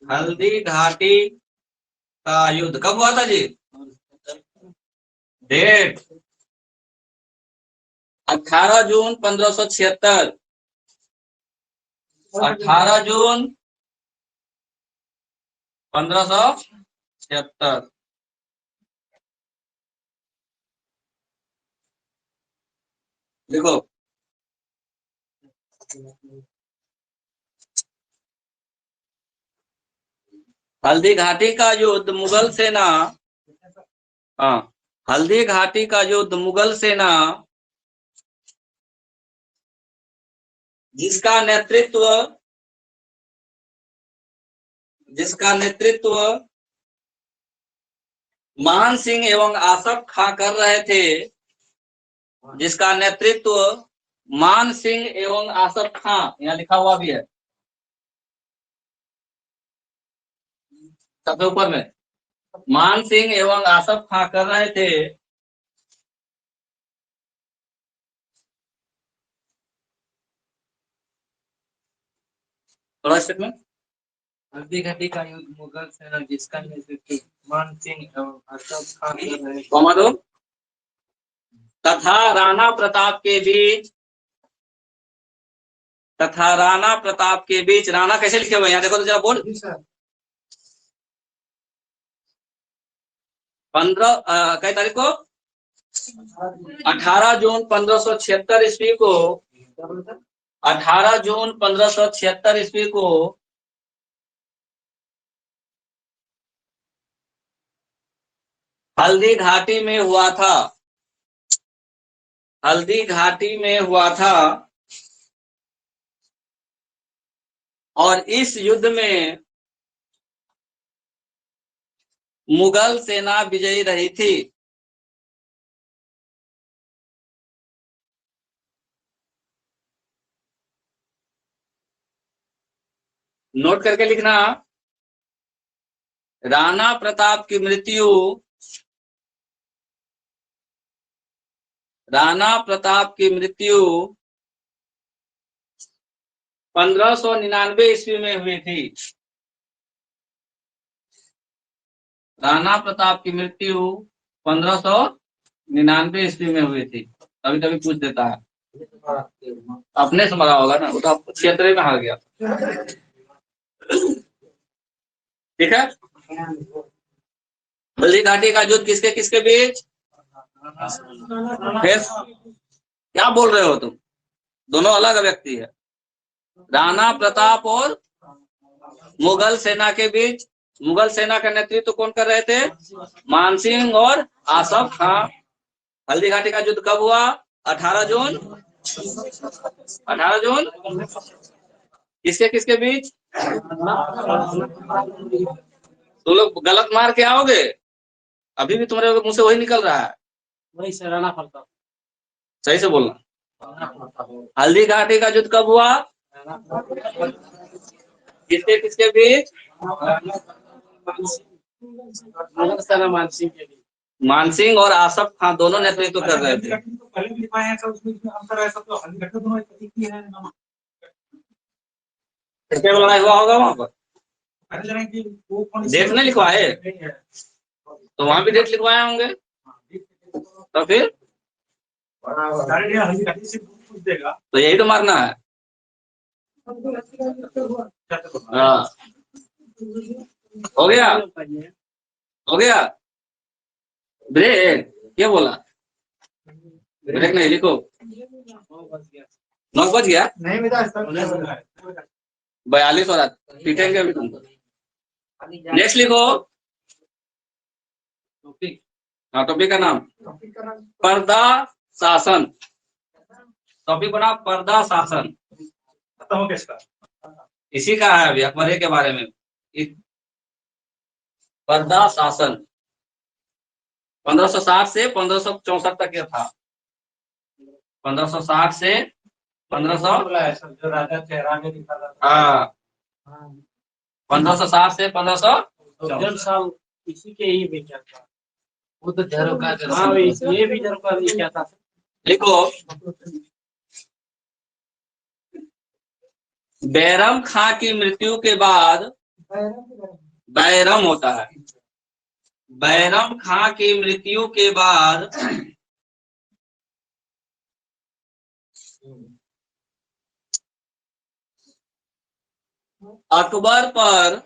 हल्दी घाटी का युद्ध कब हुआ था जी? डेट 18 जून 1576। 18 जून 1576। देखो हल्दी घाटी का युद्ध मुगल सेना, हाँ, हल्दी घाटी का युद्ध मुगल सेना जिसका नेतृत्व मान सिंह एवं आसफ खां कर रहे थे, जिसका नेतृत्व मान सिंह एवं आसफ खां, यहाँ लिखा हुआ भी है सबसे ऊपर में, मान सिंह एवं आसफ खां कर रहे थे। थोड़ा स्टेटमेंट। हल्दी घाटी का युद्ध मुगल सेना जिसका नेतृत्व मान सिंह एवं आसफ खां कर रहे थे कॉमा दो, तथा राणा प्रताप के बीच, राणा कैसे लिखे हुए हैं यहाँ देखो तो जरा बोल। 15 कई तारीख को 18 जून 1576 ईस्वी को, 18 जून 1576 ईस्वी को हल्दी घाटी में हुआ था। हल्दी घाटी में हुआ था और इस युद्ध में मुगल सेना विजयी रही थी। नोट करके लिखना, राणा प्रताप की मृत्यु, राणा प्रताप की मृत्यु 1599 ईस्वी में हुई थी। राणा प्रताप की मृत्यु 1599 ईस्वी में हुई थी। कभी कभी पूछ देता है, अपने से मरा होगा ना, वो तो क्षेत्र में हार गया। ठीक है। हल्दी घाटी का युद्ध किसके किसके बीच? फिर क्या बोल रहे हो तुम? दोनों अलग व्यक्ति है। राणा प्रताप और मुगल सेना के बीच। मुगल सेना का नेतृत्व कौन कर रहे थे? मानसिंह और आसफ खां। हल्दी घाटी का युद्ध कब हुआ? 18 जून। 18 जून किसके किसके बीच? तो लोग गलत मार के आओगे, अभी भी तुम्हारे मुंह से वही निकल रहा है। वही से राणा प्रताप। सही से बोलना। हल्दी घाटी का युद्ध कब हुआ? किसके किसके बीच? मानसिंह और आसफ खां दोनों नेतृत्व कर रहे थे। पहले भी लिखवाए हैं सब, उसमें अंतर है सब, तो हल्दी घाटी दोनों एक ही है। किसके लड़ाई हुआ होगा वहां पर? डेट डेट नहीं लिखवाए तो वहां भी डेट लिखवाए होंगे, तो फिर तो यही तो मारना है। हाँ, हो गया हो गया। ब्रेक क्या बोला? ब्रेक नहीं लिखो। 9 बज गया। नहीं बेटा 42 हो रहा, पीटेंगे अभी तुमको। नेक्स्ट लिखो। हाँ, टॉपिक का नाम पर्दा शासन। टॉपिक बना पर्दा शासन। खत्म हो गया। इसी का है अभी अकबरे के बारे में। पर्दा शासन 1560 से 1564 तक यह था। 1560 से 1500, जो राजा चेहरा में दिखा था। हाँ 1560 से 1500 साल इसी के ही में क्या था। वो तो झरोखा हाँ ये भी जरूर क्या था। लिखो। बैरम खां की मृत्यु के बाद, बैरम होता है, बैरम खां की मृत्यु के बाद अकबर पर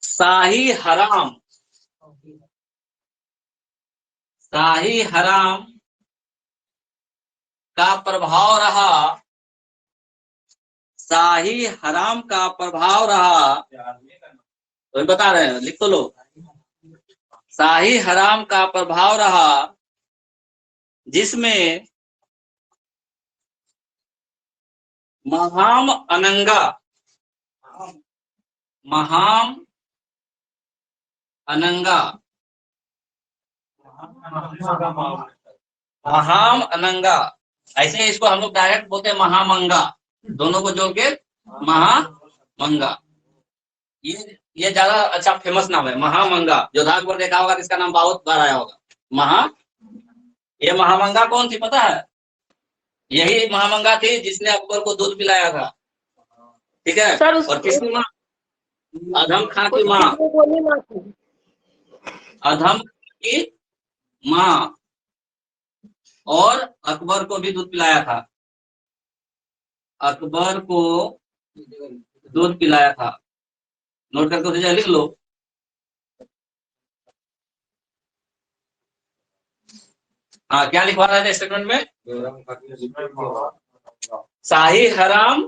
शाही हराम का प्रभाव रहा। शाही हराम का प्रभाव रहा, तो बता रहे हैं, लिख तो लो। शाही हराम का प्रभाव रहा जिसमें महाम अनंगा महाम अनंगा, ऐसे इसको हम लोग डायरेक्ट बोलते हैं महामंगा, दोनों को जोड़ के महामंगा। ये ज्यादा अच्छा फेमस नाम है महामंगा। जोधा अकबर देखा होगा, इसका नाम बहुत बार आया होगा। ये महामंगा कौन थी पता है? यही महामंगा थी जिसने अकबर को दूध पिलाया था, ठीक है। सर और किसकी माँ? अधम खां की माँ। अधम की माँ, और अकबर को भी दूध पिलाया था। अकबर को दूध पिलाया था। नोट करके उसे लिख लो। हाँ, क्या लिखवा रहे थे स्टेटमेंट में? शाही हराम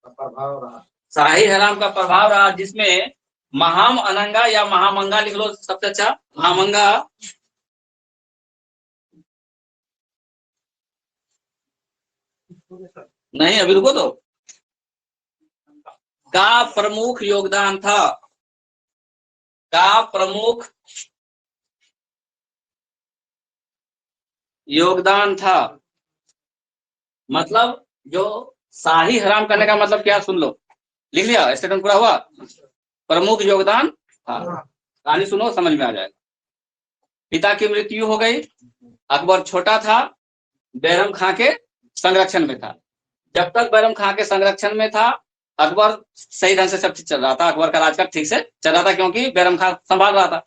का प्रभाव रहा जिसमें महाम अनंगा या महामंगा लिख लो, सबसे अच्छा महामंगा नहीं, अभी रुको तो, का प्रमुख योगदान था। का प्रमुख योगदान था, मतलब जो शाही हराम करने का मतलब क्या, सुन लो। लिख लिया? स्टेटमेंट पूरा हुआ। प्रमुख योगदान था। कहानी सुनो, समझ में आ जाएगा। पिता की मृत्यु हो गई, अकबर छोटा था, बैरम खां के संरक्षण में था। जब तक बैरम खां के संरक्षण में था, अकबर सही ढंग से सब चीज चल रहा था, अकबर का राजकाज ठीक से चल रहा था, क्योंकि बैरम खां संभाल रहा था।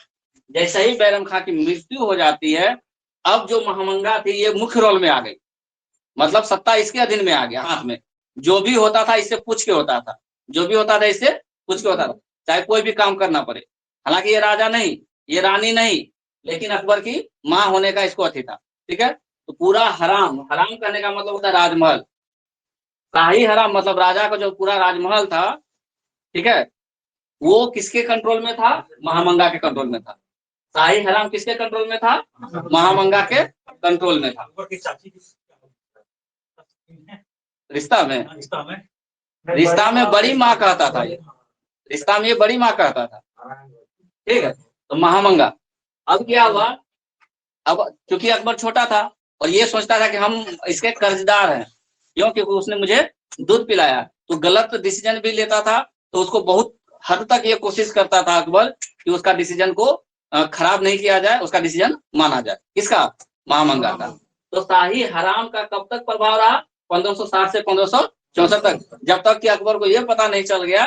जैसे ही बैरम खां की मृत्यु हो जाती है, अब जो महामंगा थी ये मुख्य रोल में आ गई, मतलब सत्ता इसके अधीन में आ गया, हाथ में। जो भी होता था इससे पूछ के होता था, जो भी होता था इससे पूछ के होता था, चाहे कोई भी काम करना पड़े। हालांकि ये राजा नहीं, ये रानी नहीं, लेकिन अकबर की माँ होने का इसको अथी था, ठीक है। तो पूरा हराम करने का मतलब होता है राजमहल। शाही हराम मतलब राजा का जो पूरा राजमहल था, ठीक है, वो किसके कंट्रोल में था? महामंगा के कंट्रोल में था। शाही हराम किसके कंट्रोल में था? महामंगा के कंट्रोल में था। रिश्ता में बड़ी माँ कहता था ये, रिश्ता में ये बड़ी माँ कहता था, ठीक है। तो महामंगा। अब क्या हुआ? अब क्योंकि अकबर छोटा था और ये सोचता था कि हम इसके कर्जदार हैं, क्यों? क्योंकि उसने मुझे दूध पिलाया, तो गलत डिसीजन भी लेता था। तो उसको बहुत हद तक ये कोशिश करता था अकबर कि उसका डिसीजन को खराब नहीं किया जाए, उसका डिसीजन माना जाए। किसका? महामंगा का। तो शाही हराम का कब तक प्रभाव रहा? 1560 से 1564 तक, जब तक कि अकबर को यह पता नहीं चल गया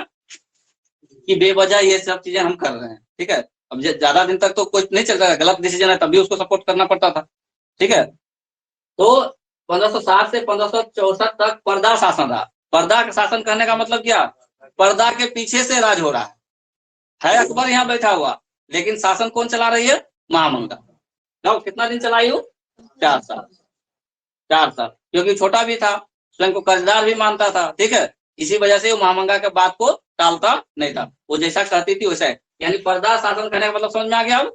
कि बेवजह ये सब चीजें हम कर रहे हैं, ठीक है। अब ज्यादा दिन तक तो कुछ नहीं चल रहा है, गलत डिसीजन है, तब भी उसको सपोर्ट करना पड़ता था, ठीक है। तो 1560 से 1564 तक पर्दा शासन रहा। पर्दा का शासन कहने का मतलब क्या? पर्दा के पीछे से राज हो रहा है अकबर यहाँ बैठा हुआ, लेकिन शासन कौन चला रही है? महामंगा। कितना दिन चलाई हो? 4 साल। 4 साल, क्योंकि छोटा भी था, स्वयं को कर्जदार भी मानता था, ठीक है। इसी वजह से वो महामंगा के बात को टालता नहीं था, वो जैसा कहती थी वैसा है। यानी पर्दा शासन करने का मतलब समझ में आ गया? अब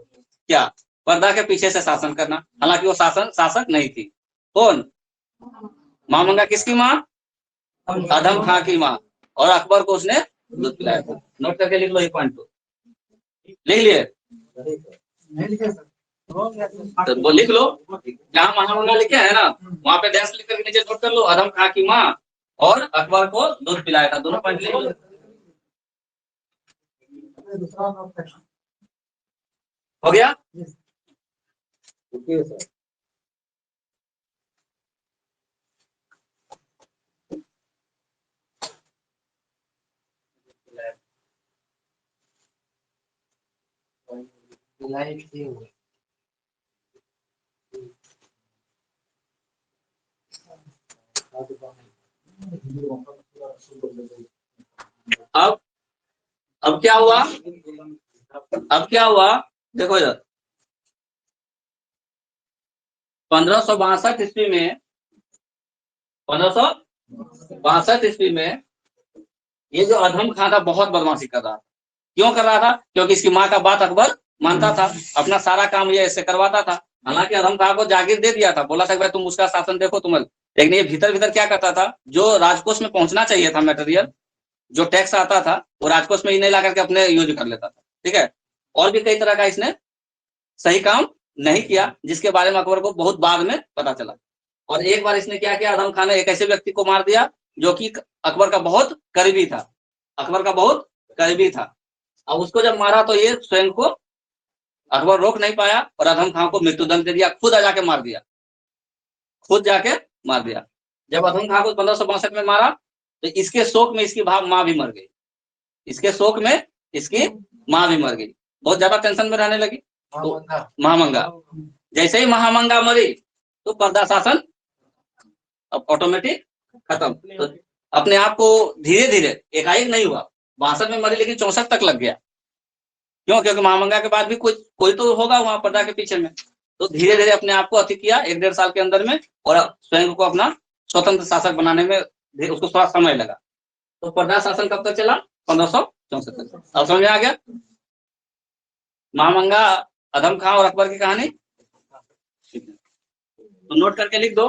क्या? पर्दा के पीछे से शासन करना। हालांकि वो शासक नहीं थी। कौन? महामंगा किसकी माँ? आदम खां की माँ। और अकबर को उसने दूध पिलाया था। नोट करके लिख लो ये पॉइंट को। लिख लिए? तो वो लिख लो, जहाँ महामंगा लिखे है ना, वहां पे डैश लिख करके नीचे नोट कर लो, आदम खां की माँ और अकबर को दूध पिलाया था, दोनों पॉइंट लिख लो। हो गया? विलायत किए हुए। अब अब क्या हुआ, अब क्या हुआ, देखो इधर 1562 ईस्वी में, 1562 ईस्वी में ये जो अधम खां था बहुत बदमाशी कर रहा था। क्यों कर रहा था? क्योंकि इसकी माँ का बात अकबर मानता था, अपना सारा काम ये इससे करवाता था। हालांकि अधम खां को जागीर दे दिया था, बोला था कि भाई तुम उसका शासन देखो तुम्हें, लेकिन ये भीतर भीतर क्या करता था, जो राजकोष में पहुंचना चाहिए था मटेरियल, जो टैक्स आता था वो राजकोष में ही नहीं ला करके अपने यूज कर लेता था। ठीक है, और भी कई तरह का इसने सही काम नहीं किया, जिसके बारे में अकबर को बहुत बाद में पता चला। और एक बार इसने क्या किया, आजम खान ने एक ऐसे व्यक्ति को मार दिया जो कि अकबर का बहुत करीबी था, अकबर का बहुत करीबी था। अब उसको जब मारा तो ये स्वयं को अकबर रोक नहीं पाया और आजम खान को मृत्युदंड दे दिया, खुद जाके मार दिया, खुद जाके मार दिया। जब आजम खान को 1562 में मारा तो इसके शोक में इसकी माँ भी मर गई, इसके शोक में इसकी माँ भी मर गई, बहुत ज्यादा टेंशन में रहने लगी। तो महामंगा, जैसे ही महामंगा मरी तो पर्दा शासन अब ऑटोमेटिक खत्म। तो अपने आप को धीरे धीरे, एकाएक नहीं हुआ, 62 में मरी लेकिन 64 तक लग गया। क्यों? क्योंकि महामंगा के बाद भी कोई तो होगा वहां पर्दा के पीछे में। तो धीरे धीरे अपने आप को अति किया 1-1.5 साल के अंदर में, और स्वयं को अपना स्वतंत्र शासक बनाने में उसको थोड़ा समय लगा। तो पर्दा शासन कब तक चला? 1564 तक। अब समझ में आ गया महामंगा, अधम खां और अकबर की कहानी। तो नोट करके लिख दो,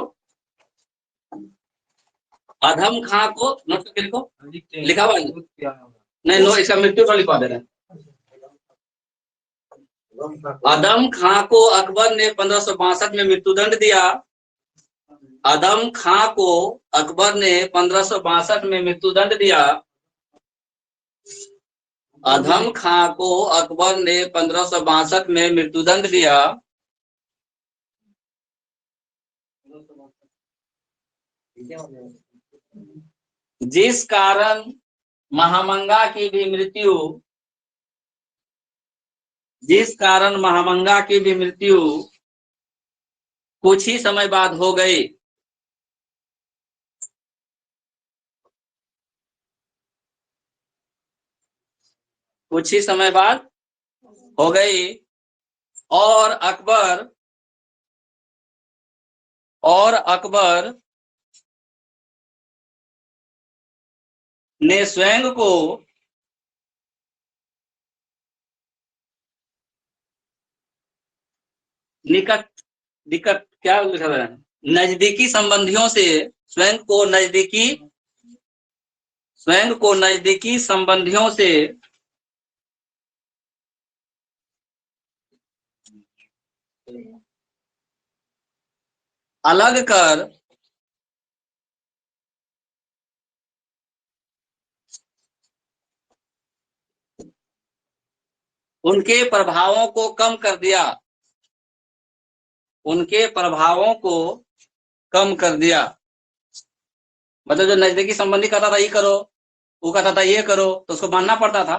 अधम खां को नोट करके लिखो, लिखा हुआ नहीं? नो, इसका मृत्यु तो लिखवा दे रहे हैं। अधम खां को अकबर ने 1562 में मृत्युदंड दिया। अधम खां को अकबर ने 1562 में मृत्युदंड दिया। अधम खां को अकबर ने 1562 में मृत्युदंड दिया। जिस कारण महामंगा की भी मृत्यु, जिस कारण महामंगा की भी मृत्यु कुछ ही समय बाद हो गई। कुछ ही समय बाद हो गई और अकबर ने स्वयं को निकट निकट क्या लिखा है, नजदीकी संबंधियों से स्वयं को नजदीकी संबंधियों से अलग कर उनके प्रभावों को कम कर दिया, उनके प्रभावों को कम कर दिया। मतलब जो नजदीकी संबंधी कहता था ये करो, वो कहता था ये करो, तो उसको मानना पड़ता था।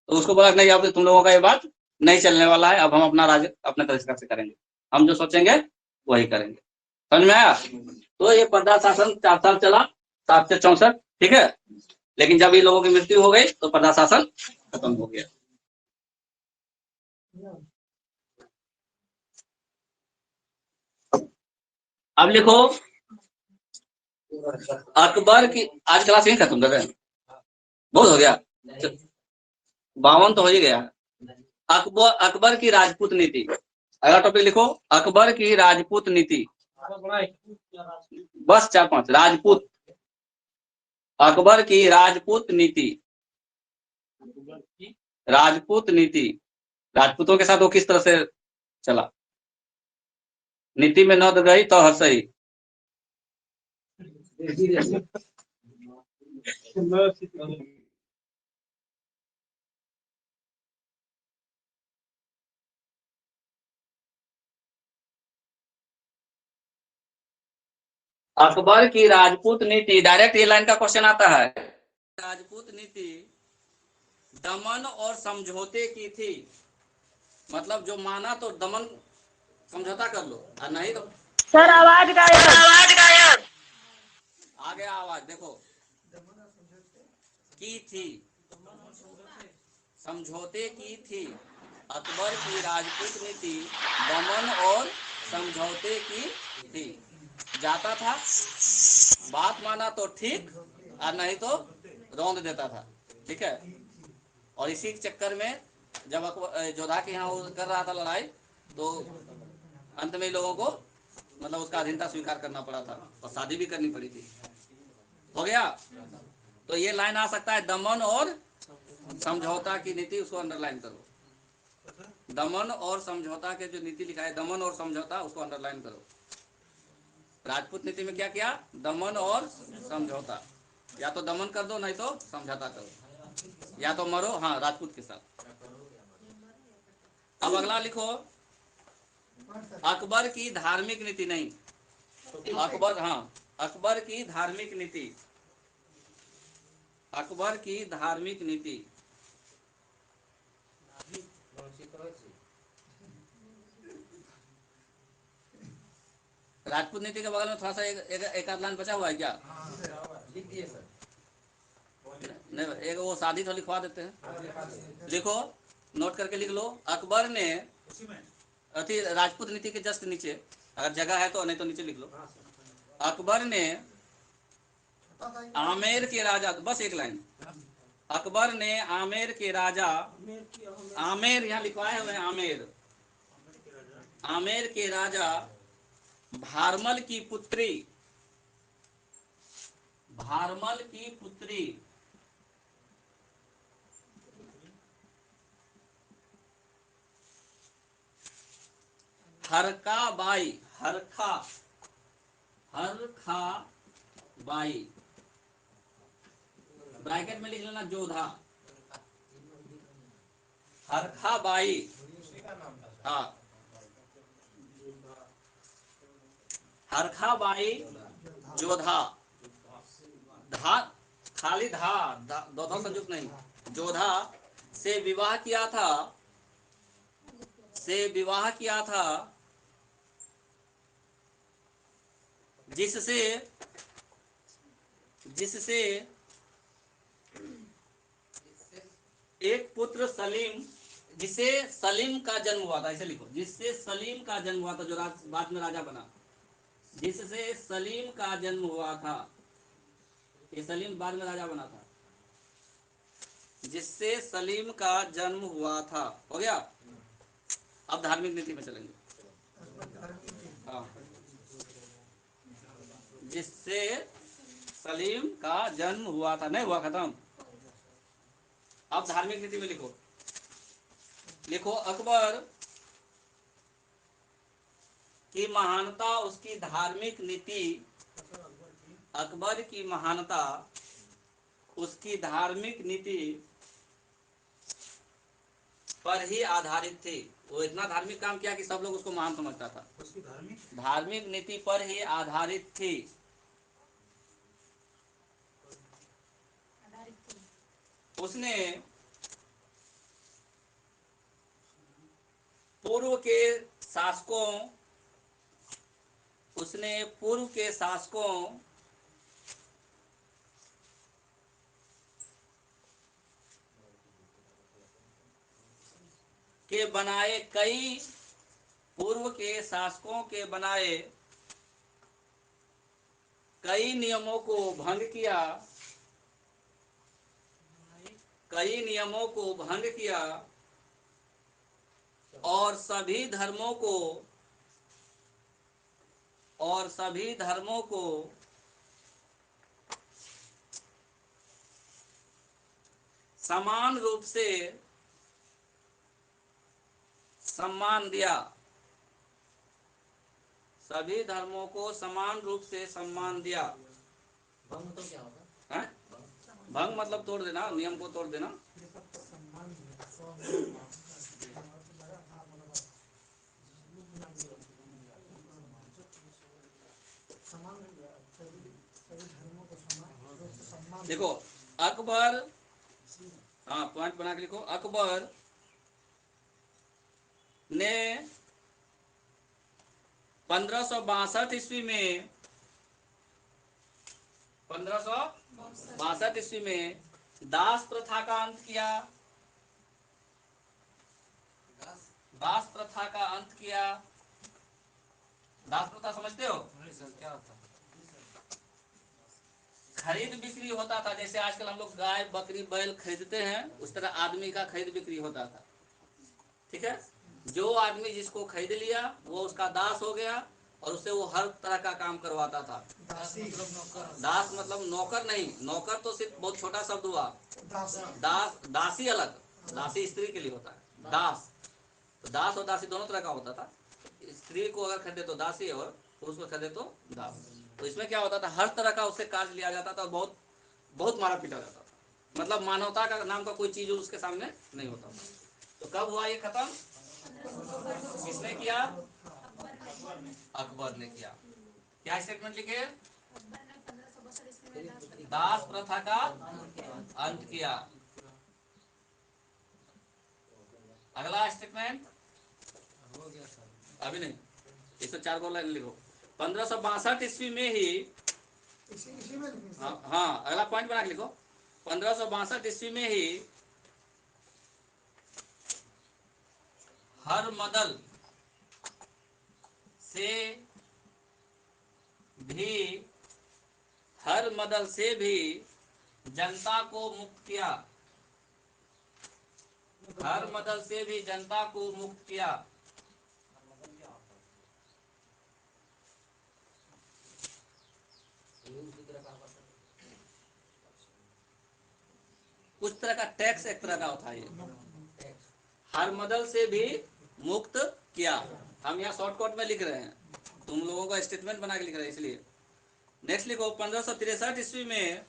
तो उसको बोला नहीं, अब तुम लोगों का ये बात नहीं चलने वाला है, अब हम अपना राज्य अपने तरीके से करेंगे, हम जो सोचेंगे वही करेंगे। समझ में आया? तो ये पर्दा शासन 4 साल चला, 7 से 64, ठीक है। लेकिन जब ये लोगों की मृत्यु हो गई तो पर्दा शासन खत्म हो गया। अब लिखो, अकबर की, आज क्लास यही खत्म कर रहे हैं, बहुत हो गया, 52 तो हो ही गया। अकबर की राजपूत नीति, अगला टॉपिक लिखो, अकबर की राजपूत नीति, बस 4-5 राजपूत, अकबर की राजपूत नीति, राजपूत नीति, राजपूतों के साथ वो किस तरह से चला, नीति में न गई तो हर सही। अकबर की राजपूत नीति, डायरेक्ट ये लाइन का क्वेश्चन आता है। राजपूत नीति दमन और समझौते की थी, मतलब जो माना तो दमन समझौता कर लो, और नहीं तो सर आवाज गायब। आ गया आवाज। देखो, की थी, समझौते की थी। अकबर की राजपूत नीति दमन और समझौते की थी। जाता था, बात माना तो ठीक, और नहीं तो रौंद देता था। ठीक है। और इसी के चक्कर में जब अकबर जोधा के यहाँ वो कर रहा था लड़ाई, तो अंत में लोगों को मतलब उसका अधीनता स्वीकार करना पड़ा था, और शादी भी करनी पड़ी थी। हो गया। तो ये लाइन आ सकता है, दमन और समझौता की नीति, उसको अंडरलाइन करो। दमन और समझौता के जो नीति लिखा है, दमन और समझौता, उसको अंडरलाइन करो। राजपूत नीति में क्या किया? दमन और समझौता। या तो दमन कर दो, नहीं तो समझौता करो, या तो मरो, हाँ, राजपूत के साथ। अब अगला लिखो, अकबर की धार्मिक नीति नहीं, अकबर, हाँ, अकबर की धार्मिक नीति, अकबर की धार्मिक नीति। राजपूत नीति के बगल में थोड़ा सा एक आध लाइन बचा हुआ है क्या? लिख दिए सर। नहीं, एक वो शादी तो लिखवा देते हैं। लिखो, नोट करके लिख लो। अकबर ने अति राजपूत नीति के जस्ट नीचे, अगर जगह है तो, नहीं तो नीचे लिख लो। अकबर ने आमेर के राजा, बस एक लाइन, अकबर ने आमेर के राजा, आमेर यहाँ लिखवाए हुए हैं, आमेर, आमेर के राजा भारमल की पुत्री, भारमल की पुत्री हरका बाई, हरखा, हरखा बाई, ब्रैकेट में लिख लेना जोधा, हरखा बाई, हाँ, हरखा बाई जोधा, धा, खाली दो संयुक्त नहीं, जोधा से विवाह किया था, से विवाह किया था, जिससे, जिससे एक पुत्र सलीम, जिसे सलीम का जन्म हुआ था, ऐसे लिखो, जिससे सलीम का जन्म हुआ था, जो बाद में राजा बना, जिससे सलीम का जन्म हुआ था, ये सलीम बाद में राजा बना था, जिससे सलीम का जन्म हुआ था। हो गया। अब धार्मिक नीति में चलेंगे। हाँ, जिससे सलीम का जन्म हुआ था, नहीं हुआ, खत्म। अब धार्मिक नीति में लिखो, लिखो, अकबर की महानता, उसकी धार्मिक नीति, अकबर की महानता, उसकी धार्मिक नीति पर ही आधारित थी। वो इतना धार्मिक काम किया कि सब लोग उसको महान समझता था। उसकी धार्मिक नीति पर ही आधारित थी। उसने पूर्व के शासकों, उसने पूर्व के शासकों के बनाए कई, पूर्व के शासकों के बनाए कई नियमों को भंग किया, कई नियमों को भंग किया, और सभी धर्मों को, और सभी धर्मों को समान रूप से सम्मान दिया, सभी धर्मों को समान रूप से सम्मान दिया। भंग तो क्या होगा? भंग मतलब तोड़ देना, नियम को तोड़ देना। देखो, अकबर, हाँ, पॉइंट बना के लिखो, अकबर ने 1562 ईस्वी में 1562 ईस्वी में दास प्रथा का अंत किया। दास प्रथा का अंत किया। दास प्रथा समझते हो? नहीं सर, क्या होता है? खरीद बिक्री होता था, जैसे आजकल हम लोग गाय बकरी बैल खरीदते हैं, उस तरह आदमी का खरीद बिक्री होता था। ठीक है, जो आदमी जिसको खरीद लिया वो उसका दास हो गया और उससे वो हर तरह का काम करवाता था। दास मतलब नौकर। दास मतलब नौकर नहीं, नौकर तो सिर्फ बहुत छोटा शब्द हुआ। दास, दासी अलग, दासी स्त्री के लिए होता है। दास तो दास और दासी दोनों तरह का होता था। स्त्री को अगर खरीदे तो दासी और पुरुष को खरीदे तो दास। तो इसमें क्या होता था, हर तरह का उससे कार्य लिया जाता था और बहुत बहुत मारा पीटा जाता था। मतलब मानवता का नाम का कोई चीज उसके सामने नहीं होता था। तो कब हुआ ये खत्म? किसने किया? अकबर ने किया। क्या स्टेटमेंट लिखे? दास प्रथा का अंत किया। अगला स्टेटमेंट हो गया सर। अभी नहीं, 104 को लाइन लिखो। 1562 ईस्वी में ही, हाँ अगला पॉइंट बना के लिखो। 1562 ईस्वी में ही हर मदल से भी हर मदल से भी जनता को मुक्त किया। हर मदल से भी जनता को मुक्त किया। कुछ तरह का टैक्स एक तरह का होता है ये। हर मदल से भी मुक्त किया। हम यहाँ शॉर्टकट में लिख रहे हैं, तुम लोगों का स्टेटमेंट बना के लिख रहे हैं इसलिए। नेक्स्ट लिखो। 1563 ईस्वी में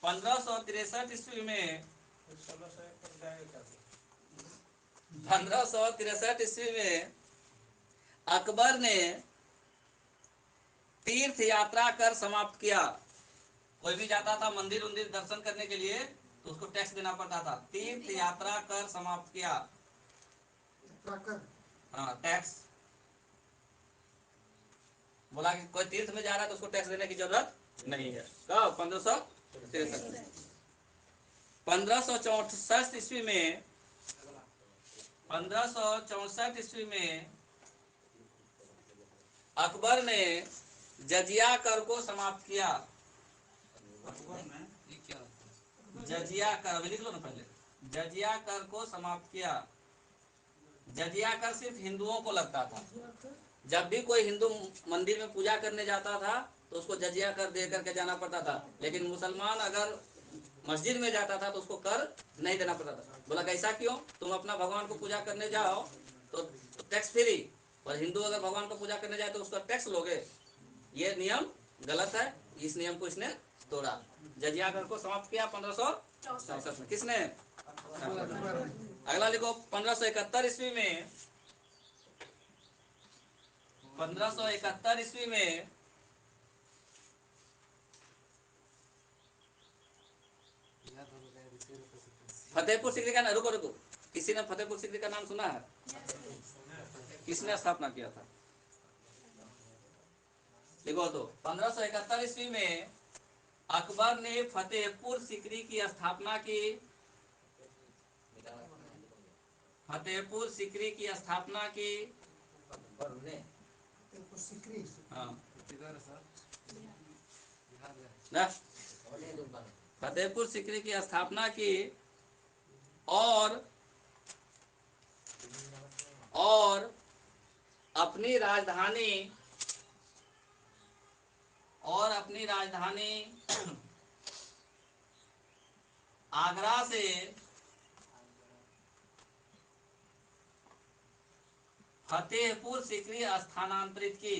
1563 ईस्वी में 1563 ईस्वी में अकबर ने तीर्थ यात्रा कर समाप्त किया। कोई भी जाता था मंदिर उंदिर दर्शन करने के लिए तो उसको टैक्स देना पड़ता था। तीर्थ यात्रा कर समाप्त किया। हाँ टैक्स, बोला कि कोई तीर्थ में जा रहा है तो उसको टैक्स देने की जरूरत नहीं है। कब? 1563। 1564 ईस्वी में 1564 ईस्वी में अकबर ने जजिया कर को समाप्त किया। ये क्या होता है? जजिया कर, अभी लिख लो ना पहले। जजिया कर को समाप्त किया। जजिया कर सिर्फ हिंदुओं को लगता था। जब भी कोई हिंदू मंदिर में पूजा करने जाता था तो उसको जजिया कर दे करके जाना पड़ता था। लेकिन मुसलमान अगर मस्जिद में जाता था तो उसको कर नहीं देना पड़ता था। बोला कैसा क्यों? तुम अपना भगवान को पूजा करने जाओ तो टैक्स फ्री, और हिंदू अगर भगवान को पूजा करने जाए तो उसका टैक्स लोगे। ये नियम गलत है, इस नियम को इसने तोड़ा। जजिया कर को समाप्त किया 1564 में। किसने? अगला लिखो। 1571 ईस्वी में 1571 ईस्वी में फतेहपुर सीकरी का, रुको रुको, किसी ने फतेहपुर सीकरी का नाम सुना है? किसने स्थापना किया था? देखो तो 1571 ईस्वी में अकबर ने फतेहपुर सीकरी की स्थापना की। फतेहपुर सीकरी की स्थापना की अकबर ने। हाँ किधर है सर? ना, फतेहपुर सीकरी की स्थापना की और और अपनी राजधानी आगरा से फतेहपुर सीकरी स्थानांतरित की।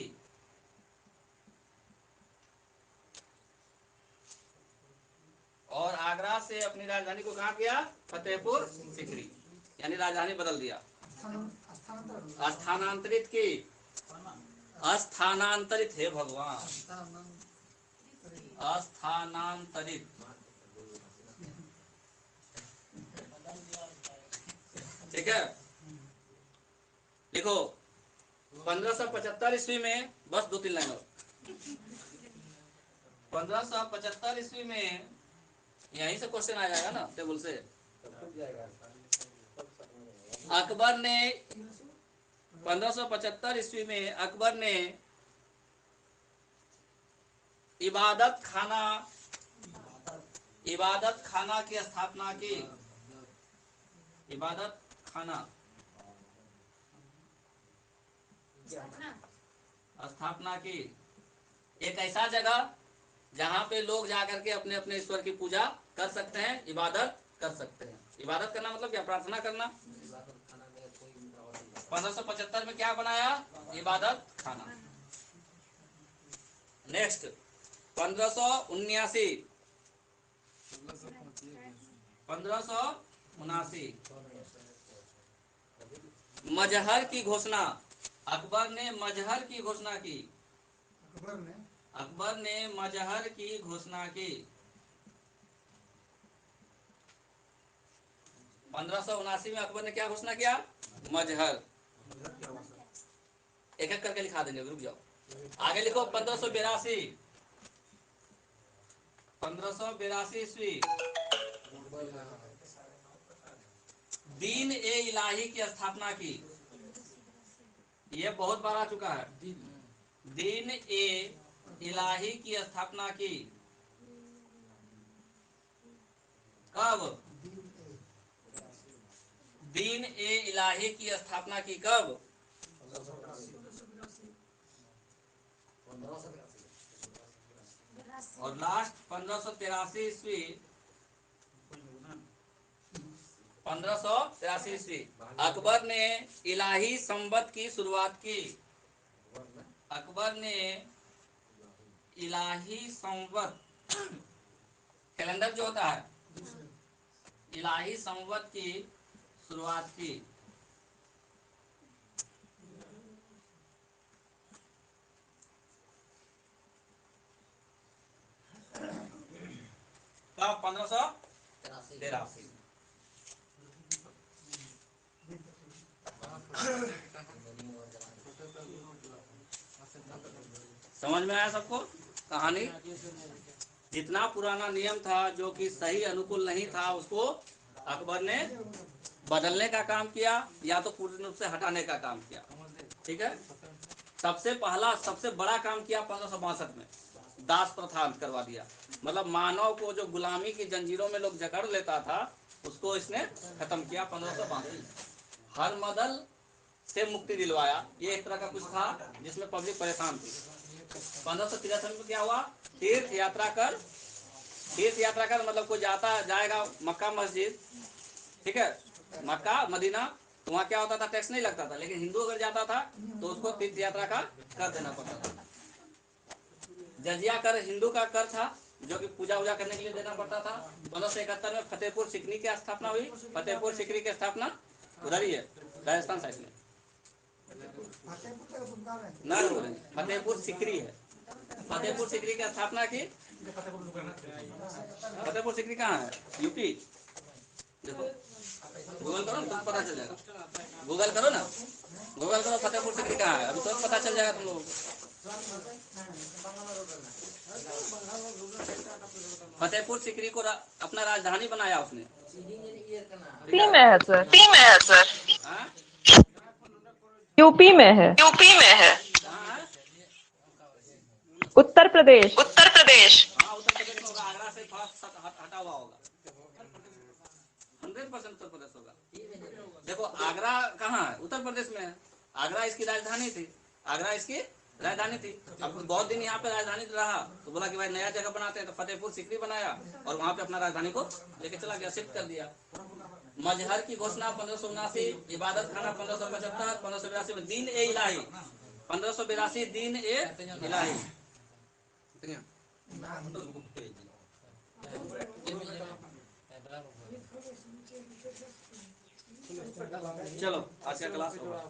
और आगरा से अपनी राजधानी को कहाँ किया? फतेहपुर सीकरी, यानी राजधानी बदल दिया। स्थानांतरित की। स्थानांतरित है भगवान, स्थानांतरित। ठीक है। देखो 1575 ईस्वी में, बस 2-3 लाइन और, 1575 ईस्वी में यहीं से क्वेश्चन आ जाएगा ना टेबल से। अकबर ने 1575 ईस्वी में अकबर ने इबादत खाना की स्थापना की। इबादत खाना स्थापना की, एक ऐसा जगह जहाँ पे लोग जाकर के अपने अपने ईश्वर की पूजा कर सकते हैं, इबादत कर सकते हैं। इबादत करना मतलब क्या? प्रार्थना करना। 1575 में क्या बनाया? इबादत खाना। नेक्स्ट 1579 मजहर की घोषणा। अकबर ने मजहर की घोषणा की। अकबर ने मजहर की घोषणा की। 1579 में अकबर ने क्या घोषणा किया? मजहर। एक एक करके लिखा देंगे, रुक जाओ। आगे लिखो 1582 ईस्वी दीन ए इलाही की स्थापना की। ये बहुत बार आ चुका है। दीन ए इलाही की स्थापना की। कब? दीन ए इलाही की स्थापना की कब? और लास्ट 1583 ईस्वी 1583 ईस्वी अकबर ने इलाही संवत की शुरुआत की। अकबर ने इलाही संवत कैलेंडर जो होता है, इलाही संवत की शुरुआत की। कब? 1583। समझ में आया सबको कहानी? जितना पुराना नियम था जो कि सही अनुकूल नहीं था, उसको अकबर ने बदलने का काम किया या तो पूर्ण रूप से हटाने का काम किया। ठीक है। सबसे पहला सबसे बड़ा काम किया 1562 में, दास प्रथा अंत करवा दिया। मतलब मानव को जो गुलामी की जंजीरों में लोग जकड़ लेता था, उसको इसने खत्म किया 1562। हर मदल से मुक्ति दिलवाया। ये एक तरह का कुछ था जिसमें पब्लिक परेशान थी। 1563 में क्या हुआ? तीर्थ यात्रा कर मतलब कोई जाएगा मक्का मस्जिद, ठीक है, मक्का मदीना, तो वहाँ क्या होता था? टैक्स नहीं लगता था। लेकिन हिंदू अगर जाता था तो उसको तीर्थ यात्रा का कर देना पड़ता था। जजिया कर हिंदू का कर था, जो कि पूजा वूजा करने के लिए देना पड़ता था। 1571 में फतेहपुर सिकरी की स्थापना हुई। फतेहपुर सिकरी की स्थापना उधर ही है, राजस्थान साइड में। ना फतेहपुर सिकरी है। फतेहपुर सिकरी की स्थापना की। फतेहपुर सिकरी कहाँ है? यूपी। देखो गूगल करो ना, तुम पता चल जाएगा। गूगल करो ना, गूगल करो फतेहपुर सिकरी कहाँ है, अभी तुरंत पता चल जाएगा तुम लोगों को। फतेहपुर सिकरी को अपना राजधानी बनाया उसने। यूपी में है सर। हाँ? यूपी में है। हाँ? उत्तर प्रदेश। हाँ, उत्तर प्रदेश में होगा। आगरा से थोड़ा हटा हुआ होगा। 100% उत्तर प्रदेश होगा। देखो आगरा कहाँ है? उत्तर प्रदेश में है। आगरा इसकी राजधानी थी। अब बहुत दिन यहाँ पे राजधानी रहा, तो बोला कि भाई नया जगह बनाते हैं, तो फतेहपुर सिकरी बनाया और वहाँ पे अपना राजधानी को लेके चला गया, शिफ्ट कर दिया। मजहर की घोषणा 1579, इबादत खाना 1575, 1582 में दीन ए इलाही, 1582 दीन ए इलाही। चलो आज का क्लास होगा।